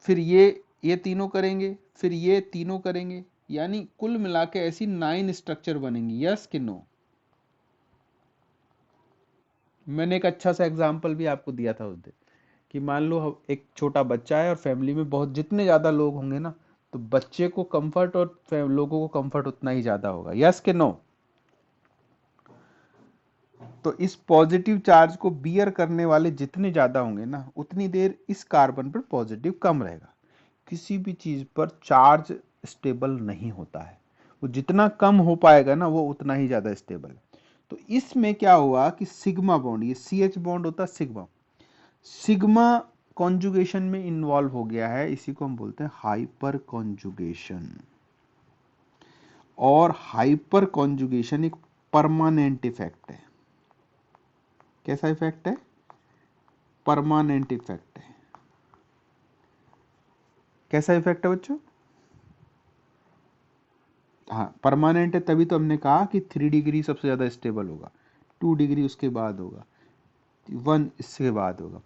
फिर ये तीनों करेंगे, फिर ये तीनों करेंगे, यानी कुल मिला के ऐसी 9 स्ट्रक्चर बनेंगी। यस कि नो? मैंने एक अच्छा सा एग्जांपल भी आपको दिया था उस दिन, कि मान लो एक छोटा बच्चा है और फैमिली में बहुत जितने ज्यादा लोग होंगे ना, तो बच्चे को कंफर्ट और लोगों को कंफर्ट उतना ही ज्यादा होगा। यस के नो? तो इस पॉजिटिव चार्ज को बियर करने वाले जितने ज्यादा होंगे ना, उतनी देर इस कार्बन पर पॉजिटिव कम रहेगा। किसी भी चीज पर चार्ज स्टेबल नहीं होता है, वो जितना कम हो पाएगा ना वो उतना ही ज्यादा स्टेबल है। तो इसमें क्या हुआ कि सिग्मा बॉन्ड, ये सी एच बॉन्ड होता है सिग्मा, सिग्मा कॉन्जुगेशन में इन्वॉल्व हो गया है, इसी को हम बोलते हैं हाइपर कॉन्जुगेशन। और हाइपर कॉन्जुगेशन एक परमानेंट इफेक्ट है। कैसा इफेक्ट है? परमानेंट इफेक्ट है। कैसा इफेक्ट है बच्चों? हाँ, परमानेंट है, तभी तो हमने कहा कि 3 डिग्री सबसे ज्यादा स्टेबल होगा, 2 डिग्री उसके बाद होगा, 1 इसके बाद होगा।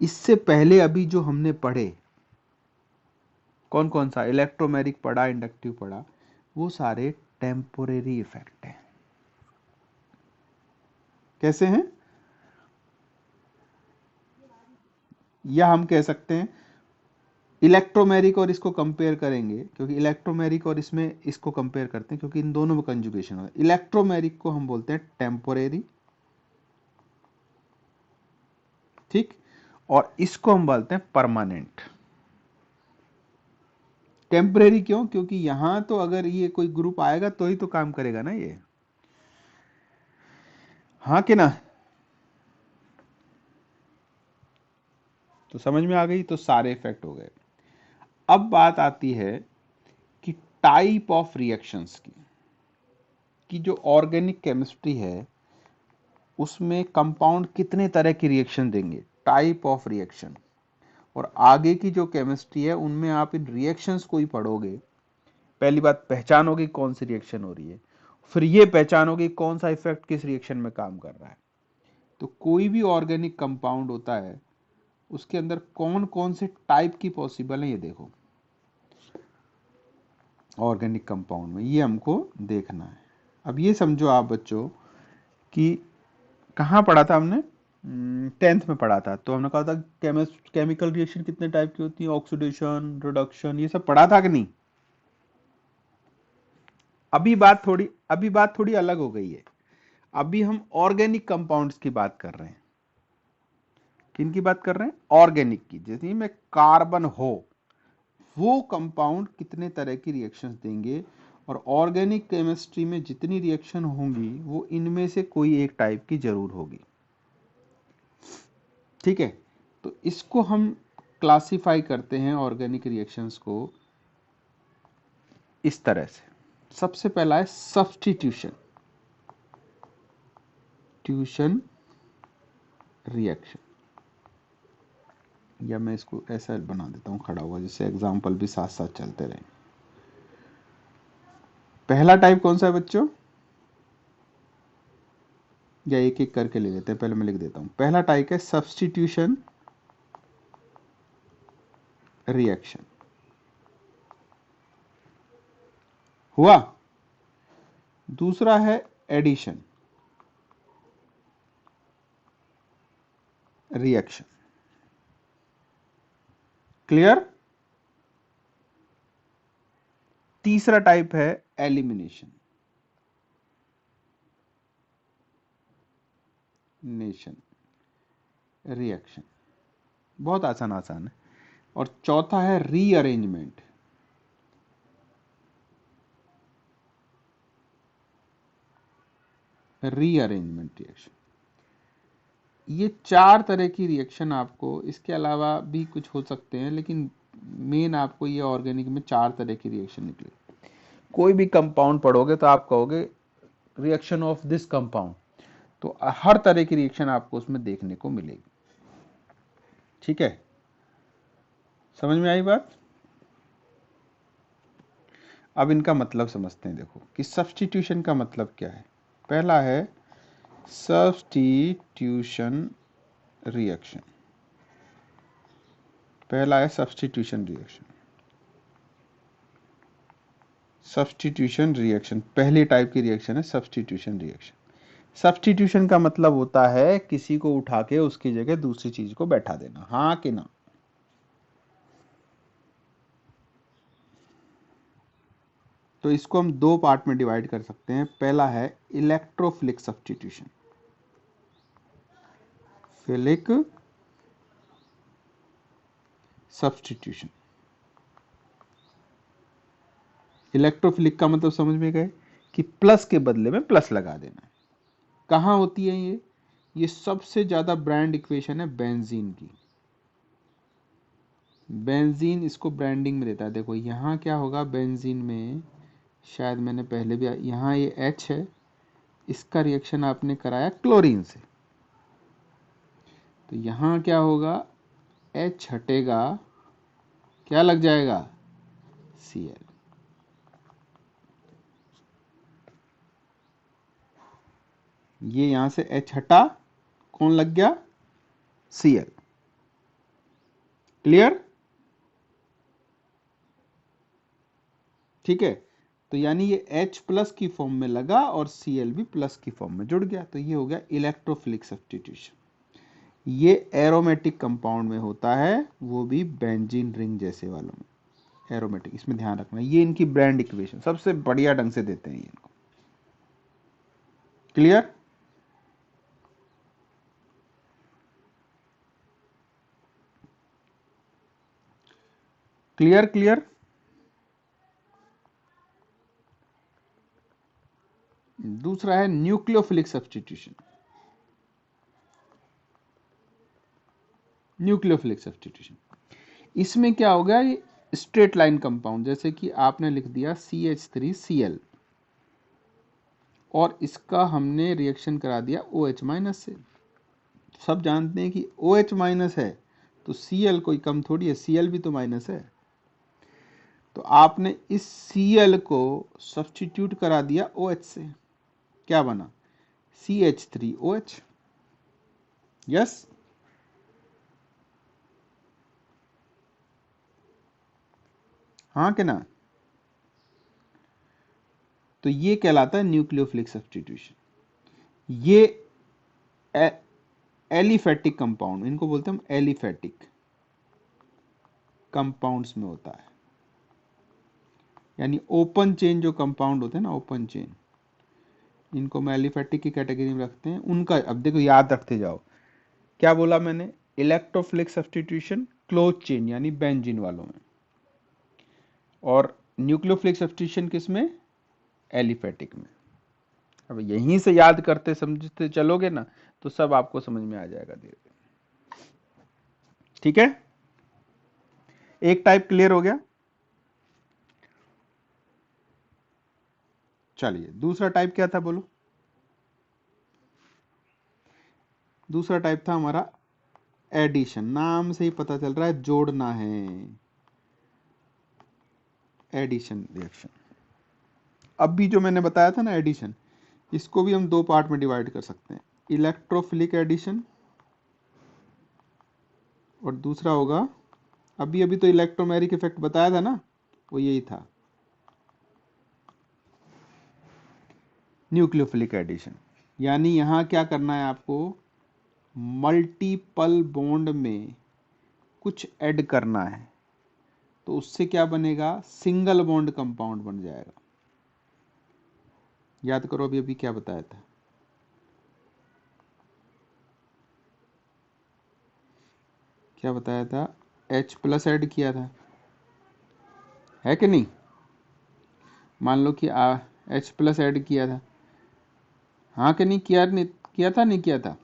इससे पहले अभी जो हमने पढ़े, कौन कौन सा, इलेक्ट्रोमैग्नेटिक पढ़ा, इंडक्टिव पढ़ा, वो सारे टेम्पोरेरी इफेक्ट हैं। कैसे हैं? या हम कह सकते हैं इलेक्ट्रोमैग्नेटिक और इसको कंपेयर करेंगे, क्योंकि इलेक्ट्रोमैग्नेटिक और इसमें इसको कंपेयर करते हैं क्योंकि इन दोनों में कंजुगेशन होता है। इलेक्ट्रोमैग्नेटिक को हम बोलते हैं टेम्पोरेरी, ठीक, और इसको हम बोलते हैं परमानेंट। टेम्परेरी क्यों? क्योंकि यहां तो अगर ये कोई ग्रुप आएगा तो ही तो काम करेगा ना ये, हाँ कि ना? तो समझ में आ गई? तो सारे इफेक्ट हो गए। अब बात आती है कि टाइप ऑफ रिएक्शंस की, कि जो ऑर्गेनिक केमिस्ट्री है उसमें कंपाउंड कितने तरह की रिएक्शन देंगे, टाइप ऑफ रिएक्शन। और आगे की जो केमिस्ट्री है उनमें आप इन रिएक्शंस को ही पढ़ोगे। पहली बात पहचानोगे कौन सी रिएक्शन हो रही है, फिर ये पहचानोगे कौन सा इफेक्ट किस रिएक्शन में काम कर रहा है। तो कोई भी ऑर्गेनिक कंपाउंड होता है उसके अंदर कौन कौन से टाइप की पॉसिबल है, ये देखो ऑर्गेनिक कंपाउंड में, ये हमको देखना है। अब ये समझो आप बच्चों कि कहाँ पढ़ा था हमने, 10th में पढ़ा था, तो हमने कहा था केमिकल रिएक्शन कितने टाइप की होती है, ऑक्सीडेशन, रिडक्शन, ये सब पढ़ा था कि नहीं? अभी बात थोड़ी अलग हो गई है। अभी हम ऑर्गेनिक कंपाउंड्स की बात कर रहे हैं। किन की बात कर रहे हैं? ऑर्गेनिक की। जैसे में कार्बन हो, वो कंपाउंड कितने तरह की रिएक्शंस देंगे, और ऑर्गेनिक केमिस्ट्री में जितनी रिएक्शन होंगी वो इनमें से कोई एक टाइप की जरूर होगी, ठीक है? तो इसको हम क्लासिफाई करते हैं ऑर्गेनिक रिएक्शंस को इस तरह से। सबसे पहला है सब्स्टिट्यूशन ट्यूशन रिएक्शन, या मैं इसको ऐसा बना देता हूं खड़ा हुआ, जिससे एग्जाम्पल भी साथ साथ चलते रहे। पहला टाइप कौन सा है बच्चों? या एक एक करके ले लेते हैं, पहले मैं लिख देता हूं। पहला टाइप है सब्स्टिट्यूशन रिएक्शन, हुआ। दूसरा है एडिशन रिएक्शन, क्लियर? तीसरा टाइप है एलिमिनेशन रिएक्शन, बहुत आसान आसान है। और चौथा है रीअरेंजमेंट रिएक्शन। ये 4 तरह की रिएक्शन आपको, इसके अलावा भी कुछ हो सकते हैं, लेकिन मेन आपको ये ऑर्गेनिक में 4 तरह की रिएक्शन निकले। कोई भी कंपाउंड पढ़ोगे तो आप कहोगे रिएक्शन ऑफ दिस कंपाउंड, तो हर तरह की रिएक्शन आपको उसमें देखने को मिलेगी, ठीक है? समझ में आई बात? अब इनका मतलब समझते हैं। देखो कि सब्स्टिट्यूशन का मतलब क्या है। पहला है सब्स्टिट्यूशन रिएक्शन, पहला है सब्स्टिट्यूशन रिएक्शन। सब्स्टिट्यूशन रिएक्शन पहली टाइप की रिएक्शन है, सब्स्टिट्यूशन रिएक्शन। सब्स्टिट्यूशन का मतलब होता है किसी को उठा के उसकी जगह दूसरी चीज को बैठा देना, हाँ कि ना? तो इसको हम 2 पार्ट में डिवाइड कर सकते हैं। पहला है electrophilic substitution, philic substitution. Electrophilic का मतलब समझ में गए कि प्लस के बदले में प्लस लगा देना। कहाँ होती है ये सबसे ज्यादा ब्रांड इक्वेशन है बेंजीन की। बेंजीन इसको ब्रांडिंग में देता है। देखो यहाँ क्या होगा बेंजीन में, शायद मैंने पहले भी, यहाँ ये H है, इसका रिएक्शन आपने कराया क्लोरीन से, तो यहाँ क्या होगा, H हटेगा, क्या लग जाएगा, Cl। ये यहां से H हटा, कौन लग गया, Cl। क्लियर? ठीक है, तो यानी ये H प्लस की फॉर्म में लगा और Cl भी प्लस की फॉर्म में जुड़ गया, तो ये हो गया इलेक्ट्रोफिलिक सब्स्टिट्यूशन। ये एरोमेटिक कंपाउंड में होता है, वो भी बेंजीन रिंग जैसे वालों में एरोमेटिक, इसमें ध्यान रखना। ये इनकी ब्रांड इक्वेशन सबसे बढ़िया ढंग से देते हैं इनको। क्लियर? Clear clear. दूसरा है न्यूक्लियोफिलिक सब्स्टिट्यूशन। न्यूक्लियोफिलिक सब्स्टिट्यूशन, इसमें क्या हो गया, ये स्ट्रेट लाइन कंपाउंड, जैसे कि आपने लिख दिया CH3Cl और इसका हमने रिएक्शन करा दिया OH माइनस से। सब जानते हैं कि OH माइनस है तो Cl कोई कम थोड़ी है, Cl भी तो माइनस है। तो आपने इस Cl को सब्स्टिट्यूट करा दिया OH से, क्या बना, CH3OH। यस, हाँ कि ना? तो ये कहलाता है न्यूक्लियोफिलिक सब्स्टिट्यूशन। ये एलिफेटिक कंपाउंड, इनको बोलते हैं हम एलिफेटिक कंपाउंड्स में होता है, यानी ओपन चेन जो कंपाउंड होते हैं ना, ओपन चेन, इनको हम एलिफेटिक की कैटेगरी में रखते हैं। उनका अब देखो याद रखते जाओ, क्या बोला मैंने, इलेक्ट्रोफिलिक सब्स्टिट्यूशन क्लोज चेन यानी बेंजीन वालों में, और न्यूक्लियोफिलिक सब्स्टिट्यूशन किस में, एलिफेटिक में। अब यहीं से याद करते समझते चलोगे ना तो सब आपको समझ में आ जाएगा धीरे धीरे। ठीक है, एक टाइप क्लियर हो गया। चलिए दूसरा टाइप क्या था बोलो। दूसरा टाइप था हमारा एडिशन, नाम से ही पता चल रहा है जोड़ना है, एडिशन रिएक्शन। अब भी जो मैंने बताया था ना एडिशन, इसको भी हम दो पार्ट में डिवाइड कर सकते हैं, इलेक्ट्रोफिलिक एडिशन और दूसरा होगा, अभी अभी तो इलेक्ट्रोमेरिक इफेक्ट बताया था ना, वो यही था, न्यूक्लियोफिलिक एडिशन। यानी यहां क्या करना है आपको, मल्टीपल बॉन्ड में कुछ ऐड करना है, तो उससे क्या बनेगा, सिंगल बॉन्ड कंपाउंड बन जाएगा। याद करो अभी अभी क्या बताया था, क्या बताया था, H प्लस ऐड किया था, है कि नहीं? मान लो कि H प्लस ऐड किया था, हाँ कि नहीं किया, नहीं किया था, नहीं किया था।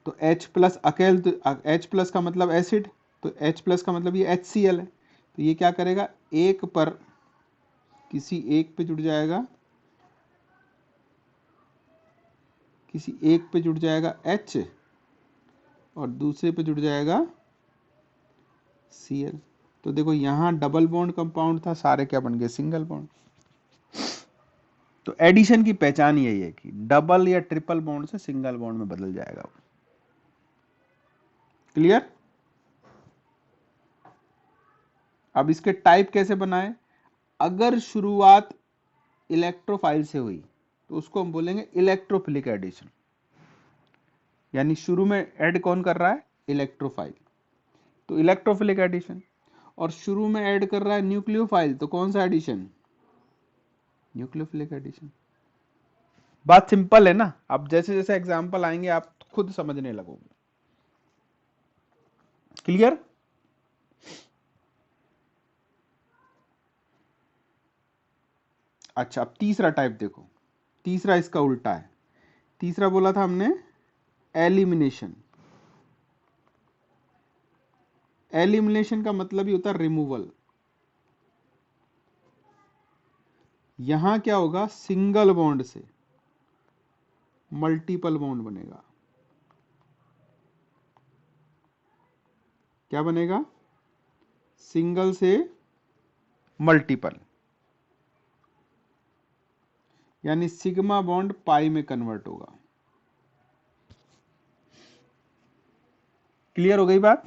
तो H प्लस अकेले, तो H प्लस का मतलब एसिड, तो H प्लस का मतलब ये HCl है, तो ये क्या करेगा, एक पर, किसी एक पे जुड़ जाएगा, किसी एक पे जुड़ जाएगा H और दूसरे पे जुड़ जाएगा Cl। तो देखो यहाँ डबल बॉन्ड कंपाउंड था, सारे क्या बन गए, सिंगल बॉन्ड। तो एडिशन की पहचान यही है कि डबल या ट्रिपल बॉन्ड से सिंगल बॉन्ड में बदल जाएगा। क्लियर? अब इसके टाइप कैसे बनाए, अगर शुरुआत इलेक्ट्रोफाइल से हुई तो उसको हम बोलेंगे इलेक्ट्रोफिलिक एडिशन, यानी शुरू में ऐड कौन कर रहा है, इलेक्ट्रोफाइल, तो इलेक्ट्रोफिलिक एडिशन। और शुरू में ऐड कर रहा है न्यूक्लियोफाइल, तो कौन सा एडिशन, न्यूक्लियोफिलिक एडिशन। बात सिंपल है ना, अब जैसे जैसे एग्जांपल आएंगे आप खुद समझने लगोगे। क्लियर? अच्छा, अब तीसरा टाइप देखो, तीसरा इसका उल्टा है। तीसरा बोला था हमने एलिमिनेशन, एलिमिनेशन का मतलब ही होता है रिमूवल। यहां क्या होगा, सिंगल बॉन्ड से मल्टीपल बॉन्ड बनेगा। क्या बनेगा, सिंगल से मल्टीपल, यानी सिग्मा बॉन्ड पाई में कन्वर्ट होगा। क्लियर हो गई बात?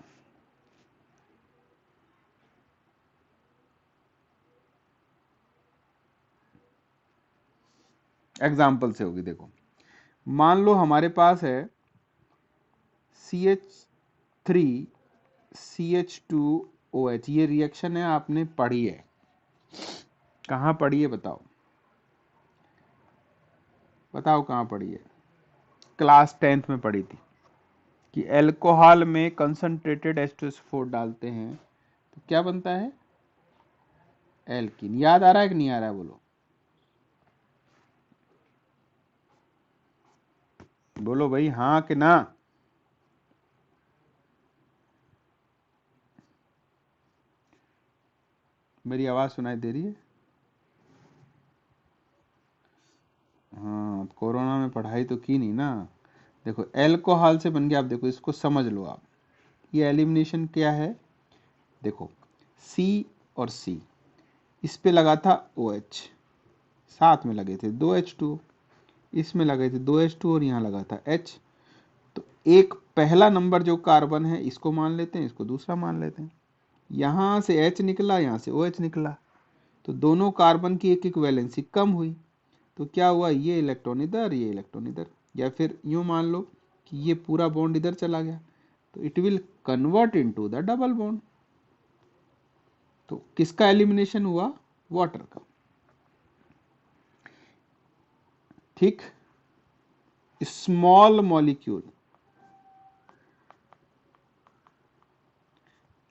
एग्जाम्पल से होगी। देखो, मान लो हमारे पास है CH3CH2OH, ये रिएक्शन है, आपने पढ़ी है। कहां पढ़ी है बताओ, बताओ कहां पढ़ी है? क्लास 10th में पढ़ी थी कि एल्कोहल में कंसंट्रेटेड H2SO4 डालते हैं तो क्या बनता है, एल्कीन। याद आ रहा है कि नहीं आ रहा है, बोलो बोलो भाई, हाँ कि ना? मेरी आवाज सुनाई दे रही है? हाँ, कोरोना में पढ़ाई तो की नहीं ना। देखो, एल्कोहल से बन गया। आप देखो, इसको समझ लो आप, ये एलिमिनेशन क्या है। देखो, C और C, इस पे लगा था OH, साथ में लगे थे 2H2, इसमें लगे थे 2H2 और यहाँ लगा था H। तो एक पहला नंबर जो कार्बन है इसको मान लेते हैं, इसको दूसरा मान लेते हैं। यहाँ से H निकला, यहाँ से OH निकला, तो दोनों कार्बन की एक एक वैलेंसी कम हुई। तो क्या हुआ, ये इलेक्ट्रॉन इधर, ये इलेक्ट्रॉन इधर। या फिर यूं मान लो कि ये पूरा बॉन्ड इधर चला गया, तो it will convert into the double bond. तो किसका एलिमिनेशन हुआ, वाटर का। ठीक, स्मॉल मॉलिक्यूल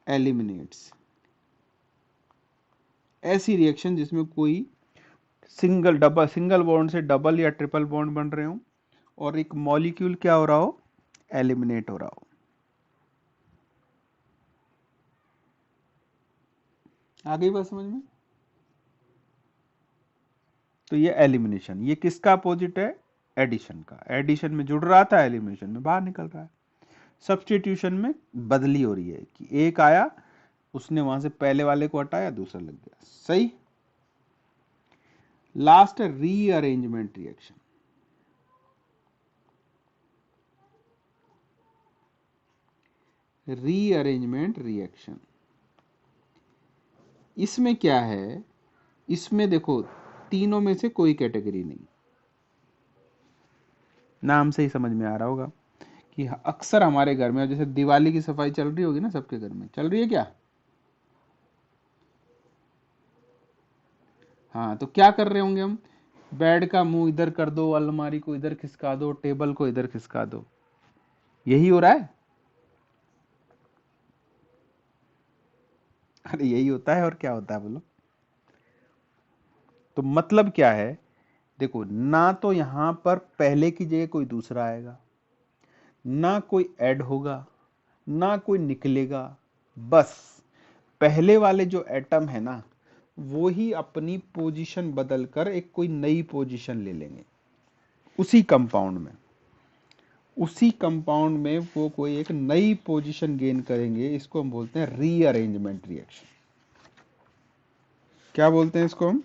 एलिमिनेट्स, ऐसी रिएक्शन जिसमें कोई सिंगल बॉन्ड से डबल या ट्रिपल बॉन्ड बन रहे हो और एक मॉलिक्यूल क्या हो रहा हो, एलिमिनेट हो रहा हो। आ गई बात समझ में? तो ये एलिमिनेशन, ये किसका अपोजिट है, एडिशन का। एडिशन में जुड़ रहा था, एलिमिनेशन में बाहर निकल रहा है। सब्स्टिट्यूशन में बदली हो रही है कि एक आया, उसने वहां से पहले वाले को हटाया, दूसरा लग गया। सही। लास्ट है रीअरेंजमेंट रिएक्शन। रीअरेंजमेंट रिएक्शन, इसमें क्या है, इसमें देखो तीनों में से कोई कैटेगरी नहीं। नाम से ही समझ में आ रहा होगा कि अक्सर हमारे घर में, जैसे दिवाली की सफाई चल रही होगी ना, सबके घर में चल रही है क्या? हाँ, तो क्या कर रहे होंगे हम, बेड का मुंह इधर कर दो, अलमारी को इधर खिसका दो, टेबल को इधर खिसका दो, यही हो रहा है। अरे यही होता है, और क्या होता है बोलो? तो मतलब क्या है, देखो, ना तो यहां पर पहले की जगह कोई दूसरा आएगा, ना कोई ऐड होगा, ना कोई निकलेगा। बस पहले वाले जो एटम है ना, वो ही अपनी पोजीशन बदलकर एक कोई नई पोजीशन ले लेंगे उसी कंपाउंड में। उसी कंपाउंड में वो कोई एक नई पोजीशन गेन करेंगे। इसको हम बोलते हैं रीअरेंजमेंट रिएक्शन। क्या बोलते हैं इसको हम?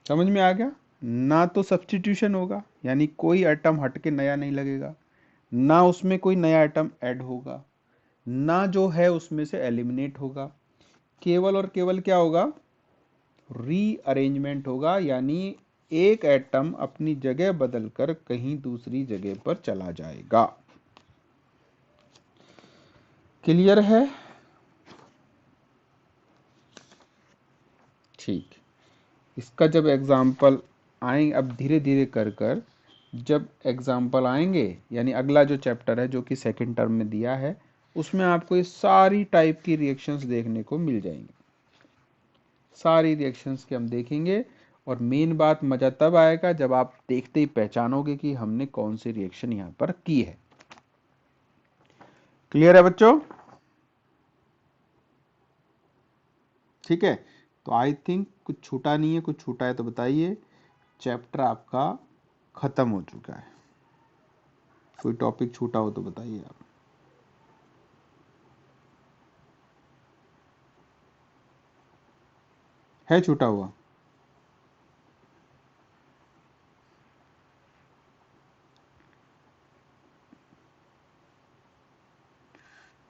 समझ में आ गया? ना तो सब्स्टिट्यूशन होगा, यानी कोई एटम हटके नया नहीं लगेगा, ना उसमें कोई नया एटम ऐड होगा, ना जो है उसमें से एलिमिनेट होगा। केवल और केवल क्या होगा, रीअरेंजमेंट होगा, यानी एक एटम अपनी जगह बदलकर कहीं दूसरी जगह पर चला जाएगा। क्लियर है? ठीक। इसका जब एग्जाम्पल आएंगे, अब धीरे धीरे कर कर जब एग्जाम्पल आएंगे, यानी अगला जो चैप्टर है जो कि सेकंड टर्म में दिया है, उसमें आपको ये सारी टाइप की रिएक्शंस देखने को मिल जाएंगे। सारी रिएक्शंस के हम देखेंगे। और मेन बात, मजा तब आएगा जब आप देखते ही पहचानोगे कि हमने कौन सी रिएक्शन यहाँ पर की है। क्लियर है बच्चों? ठीक है, तो आई थिंक कुछ छूटा नहीं है, कुछ छूटा है तो बताइए। चैप्टर आपका खत्म हो चुका है। कोई टॉपिक छूटा हो तो बताइए आप। है छूटा हुआ?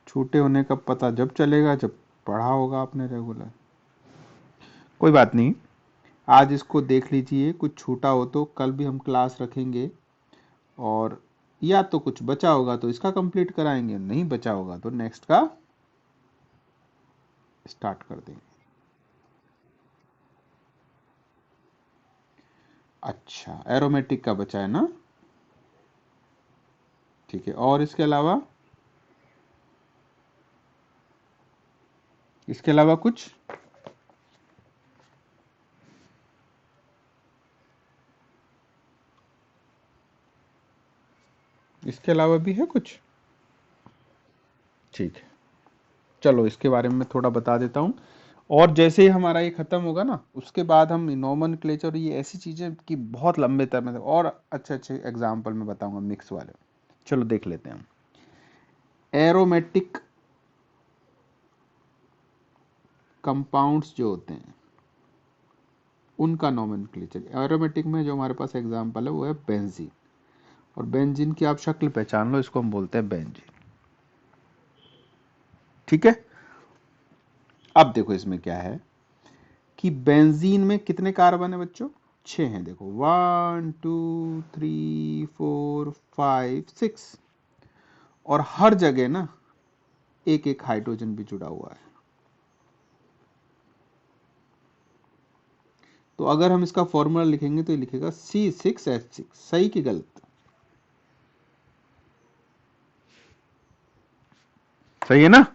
छूटे होने का पता जब चलेगा जब पढ़ा होगा आपने रेगुलर। कोई बात नहीं, आज इसको देख लीजिए। कुछ छूटा हो तो कल भी हम क्लास रखेंगे, और या तो कुछ बचा होगा तो इसका कंप्लीट कराएंगे, नहीं बचा होगा तो नेक्स्ट का स्टार्ट कर देंगे। अच्छा, एरोमेटिक का बचा है ना? ठीक है, और इसके अलावा, इसके अलावा कुछ? इसके अलावा भी है कुछ? ठीक है, चलो इसके बारे में थोड़ा बता देता हूँ। और जैसे ही हमारा ये खत्म होगा ना, उसके बाद हम नोमेनक्लेचर, ये ऐसी चीजें कि बहुत लंबे तरह में और अच्छे अच्छे एग्जाम्पल में बताऊंगा मिक्स वाले। चलो देख लेते हैं हम। एरोमेटिक कंपाउंड्स जो होते हैं उनका नोमेनक्लेचर। एरोमेटिक में जो हमारे पास एग्जाम्पल है वो है बेंजीन, और बेंजीन की आप शक्ल पहचान लो, इसको हम बोलते हैं बेंजीन। ठीक है, अब देखो इसमें क्या है कि बेंजीन में कितने कार्बन है बच्चों? 6 हैं। देखो 1 2 3 4 5 6, और हर जगह ना एक एक हाइड्रोजन भी जुड़ा हुआ है। तो अगर हम इसका फॉर्मूला लिखेंगे तो ये लिखेगा C6H6। सही कि गलत? सही है ना?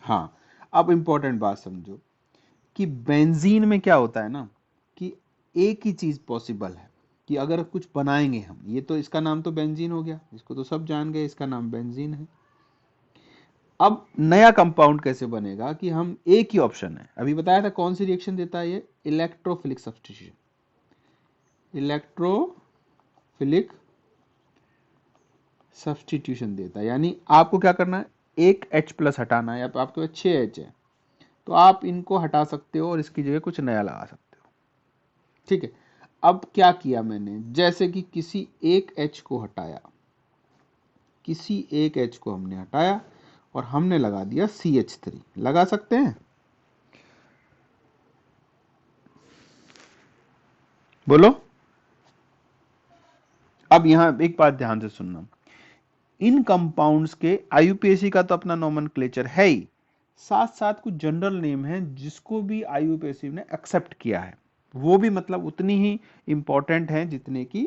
हाँ, अब इंपॉर्टेंट बात समझो कि बेंजीन में क्या होता है ना, कि एक ही चीज पॉसिबल है कि अगर कुछ बनाएंगे हम, ये तो इसका नाम तो बेंजीन हो गया, इसको तो सब जान गए, इसका नाम बेंजीन है। अब नया कंपाउंड कैसे बनेगा कि हम, एक ही ऑप्शन है, अभी बताया था कौन सी रिएक्शन देता है ये, इलेक्ट्रोफिलिक सब्स्टिट्यूशन। इलेक्ट्रोफिलिक सब्स्टिट्यूशन देता है, यानी आपको क्या करना है, एक H प्लस हटाना है, या तो आपके पास 6H है तो आप इनको हटा सकते हो और इसकी जगह कुछ नया लगा सकते हो। ठीक है, अब क्या किया मैंने, जैसे कि किसी एक H को हटाया, किसी एक H को हमने हटाया और हमने लगा दिया CH3। लगा सकते हैं? बोलो। अब यहां एक बात ध्यान से सुनना, इन कंपाउंड्स के आईयूपीएसी का तो अपना नोमेनक्लेचर है ही, साथ साथ कुछ जनरल नेम है जिसको भी आईयूपीएसी ने एक्सेप्ट किया है, वो भी मतलब उतनी ही इंपॉर्टेंट है जितने की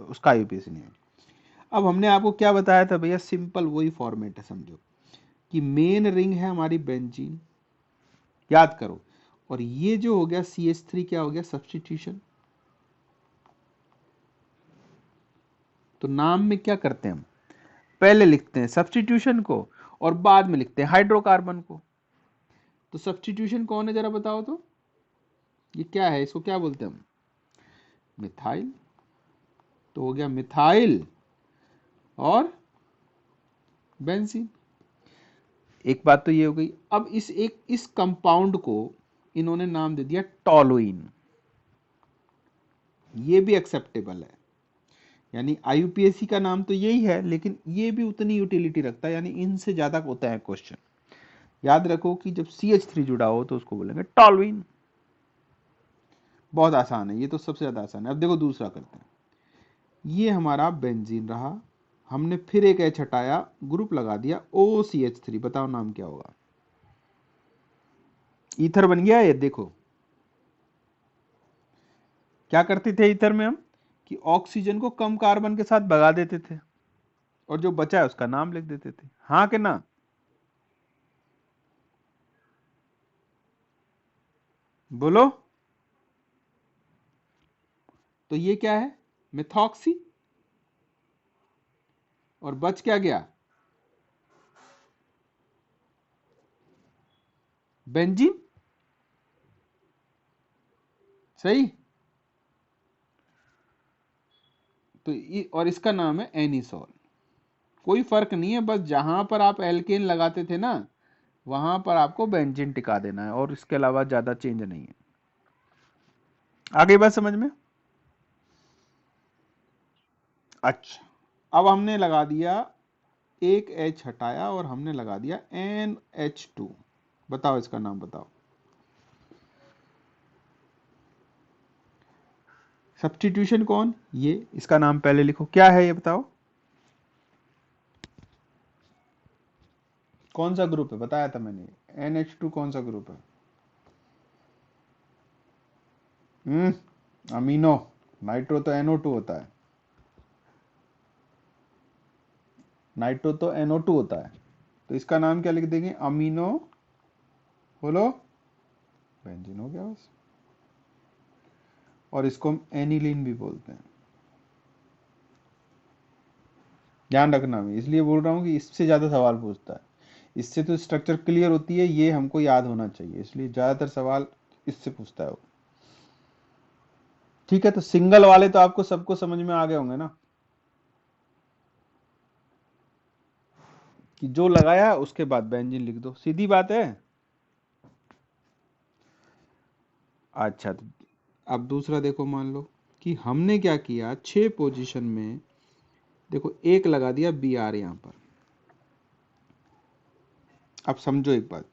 उसका आईयूपीएसी ने। अब हमने आपको क्या बताया था भैया, सिंपल वही फॉर्मेट है, समझो कि मेन रिंग है हमारी बेंजीन, याद करो, और ये जो हो गया CH3 क्या हो गया, सब्स्टिट्यूशन। तो नाम में क्या करते हैं हम, पहले लिखते हैं सब्स्टिट्यूशन को और बाद में लिखते हैं हाइड्रोकार्बन को। तो सब्स्टिट्यूशन कौन है जरा बताओ तो, ये क्या है, इसको क्या बोलते हैं हम, मिथाइल। तो हो गया मिथाइल और बेंजीन। एक बात तो ये हो गई। अब इस कंपाउंड को इन्होंने नाम दे दिया टॉलुइन। ये भी एक्सेप्टेबल है, यानी आईयूपीएसी का नाम तो यही है लेकिन ये भी उतनी यूटिलिटी रखता है, यानी इनसे ज्यादा होता है क्वेश्चन। याद रखो कि जब CH3 जुड़ा हो तो उसको बोलेंगे टॉलुइन। बहुत आसान है, ये तो सबसे ज्यादा आसान है। अब देखो दूसरा करते हैं। ये हमारा बेंजीन रहा, हमने फिर एक H हटाया, ग्रुप लगा दिया OCH3। बताओ नाम क्या होगा? ईथर बन गया ये। देखो क्या करते थे ईथर में हम, कि ऑक्सीजन को कम कार्बन के साथ भगा देते थे और जो बचा है उसका नाम लिख देते थे। हाँ कि ना? बोलो। तो ये क्या है, मिथॉक्सी। और बच क्या गया? बेंजीन। सही। तो और इसका नाम है एनिसोल। कोई फर्क नहीं है, बस जहां पर आप एल्केन लगाते थे ना वहां पर आपको बेंजीन टिका देना है, और इसके अलावा ज्यादा चेंज नहीं है। आगे बात समझ में? अच्छा, अब हमने लगा दिया एक H हटाया और हमने लगा दिया NH2। बताओ इसका नाम बताओ। सब्स्टिट्यूशन कौन? ये, इसका नाम पहले लिखो, क्या है ये बताओ। कौन सा ग्रुप है बताया था मैंने? NH2 कौन सा ग्रुप है? अमीनो। नाइट्रो तो NO2 होता है। नाइट्रो तो NO2 होता है। तो इसका नाम क्या लिख देंगे? अमीनो। बोलो। बेंजीन हो गया बस। और इसको हम एनिलीन भी बोलते हैं। ध्यान रखना, मैं इसलिए बोल रहा हूं कि इससे ज्यादा सवाल पूछता है। इससे तो स्ट्रक्चर क्लियर होती है, ये हमको याद होना चाहिए, इसलिए ज्यादातर सवाल इससे पूछता है वो। ठीक है, तो सिंगल वाले तो आपको सबको समझ में आ गए होंगे ना, कि जो लगाया उसके बाद बेंजीन लिख दो, सीधी बात है। अच्छा, तो अब दूसरा देखो, मान लो कि हमने क्या किया, 6 पोजीशन में देखो एक लगा दिया Br यहां पर। अब समझो एक बात,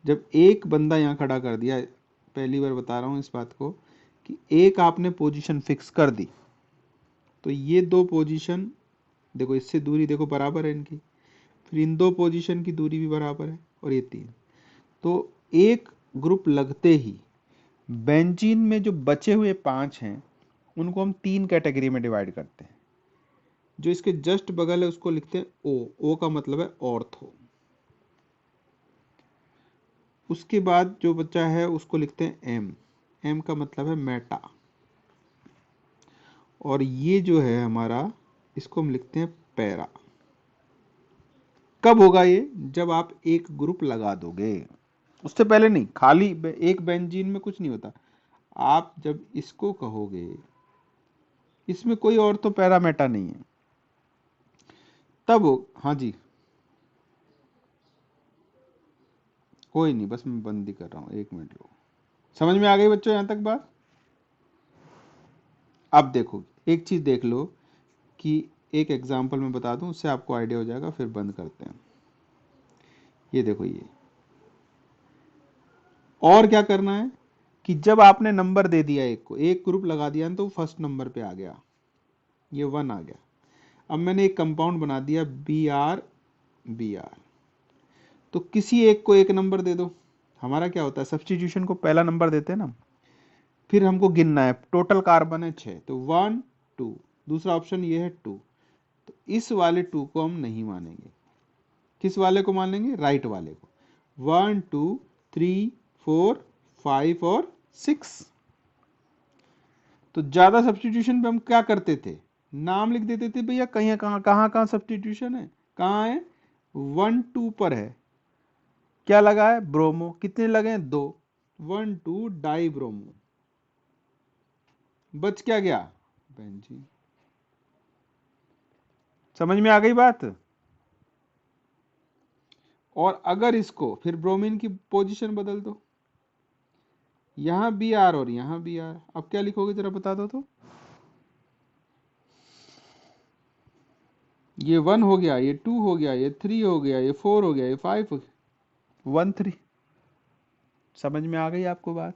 जब एक बंदा यहां खड़ा कर दिया, पहली बार बता रहा हूं इस बात को, कि एक आपने पोजीशन फिक्स कर दी, तो ये दो पोजीशन देखो, इससे दूरी देखो बराबर है इनकी, फिर इन दो पोजीशन की दूरी भी बराबर है, और ये 3। तो एक ग्रुप लगते ही बेंजीन में जो बचे हुए 5 हैं उनको हम 3 कैटेगरी में डिवाइड करते हैं। जो इसके जस्ट बगल है उसको लिखते हैं O का मतलब है ऑर्थो। उसके बाद जो बचा है उसको लिखते हैं M का मतलब है मेटा। और ये जो है हमारा, इसको हम लिखते हैं पैरा। कब होगा ये? जब आप एक ग्रुप लगा दोगे, उससे पहले नहीं। खाली एक बेंजीन में कुछ नहीं होता। आप जब इसको कहोगे, इसमें कोई और तो पैरामेटा नहीं है, तब हो। हाँ जी, कोई नहीं, बस मैं बंद ही कर रहा हूँ, 1 मिनट लो। समझ में आ गई बच्चों यहां तक बात? अब देखो, एक चीज देख लो, कि एक एग्जांपल मैं बता दूं, उससे आपको आइडिया हो जाएगा, फिर बंद करते हैं। ये देखो, ये और क्या करना है कि जब आपने नंबर दे दिया एक को, एक ग्रुप लगा दिया तो फर्स्ट नंबर पे आ गया, ये 1 आ गया। अब मैंने एक कंपाउंड बना दिया Br। तो किसी एक को एक नंबर दे दो। हमारा क्या होता है, सब्स्टिट्यूशन को पहला नंबर देते हैं ना, फिर हमको गिनना है, टोटल कार्बन है 6, तो 1 2, दूसरा ऑप्शन ये है 2। तो इस वाले 2 को हम नहीं मानेंगे। किस वाले को मानेंगे? राइट वाले को। 1 2 3 4 5 और 6। तो ज्यादा सब्स्टिट्यूशन पे हम क्या करते थे, नाम लिख देते थे, भैया कहीं कहां कहां कहां सब्स्टिट्यूशन है, कहां है? 1 2 पर है, क्या लगा है? ब्रोमो। कितने लगे हैं? 2। 1 2 डाई ब्रोमो। बच क्या गया? बेंजीन। समझ में आ गई बात? और अगर इसको फिर ब्रोमीन की पोजीशन बदल दो, यहां Br और यहां Br, अब क्या लिखोगे जरा बता दो तो। ये 1 हो गया, ये 2 हो गया, ये 3 हो गया, ये 4 हो गया, ये 5 हो गया, 1 3। समझ में आ गई आपको बात?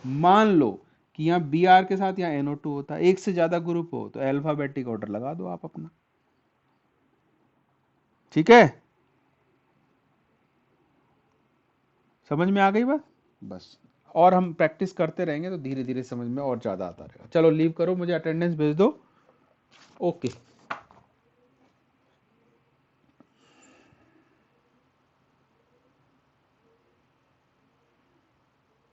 मान लो कि यहाँ Br के साथ यहाँ NO2 होता है, एक से ज्यादा ग्रुप हो तो अल्फाबेटिक ऑर्डर लगा दो आप अपना। ठीक है, समझ में आ गई बात? बस, और हम प्रैक्टिस करते रहेंगे तो धीरे धीरे समझ में और ज्यादा आता रहेगा। चलो लीव करो, मुझे अटेंडेंस भेज दो। ओके।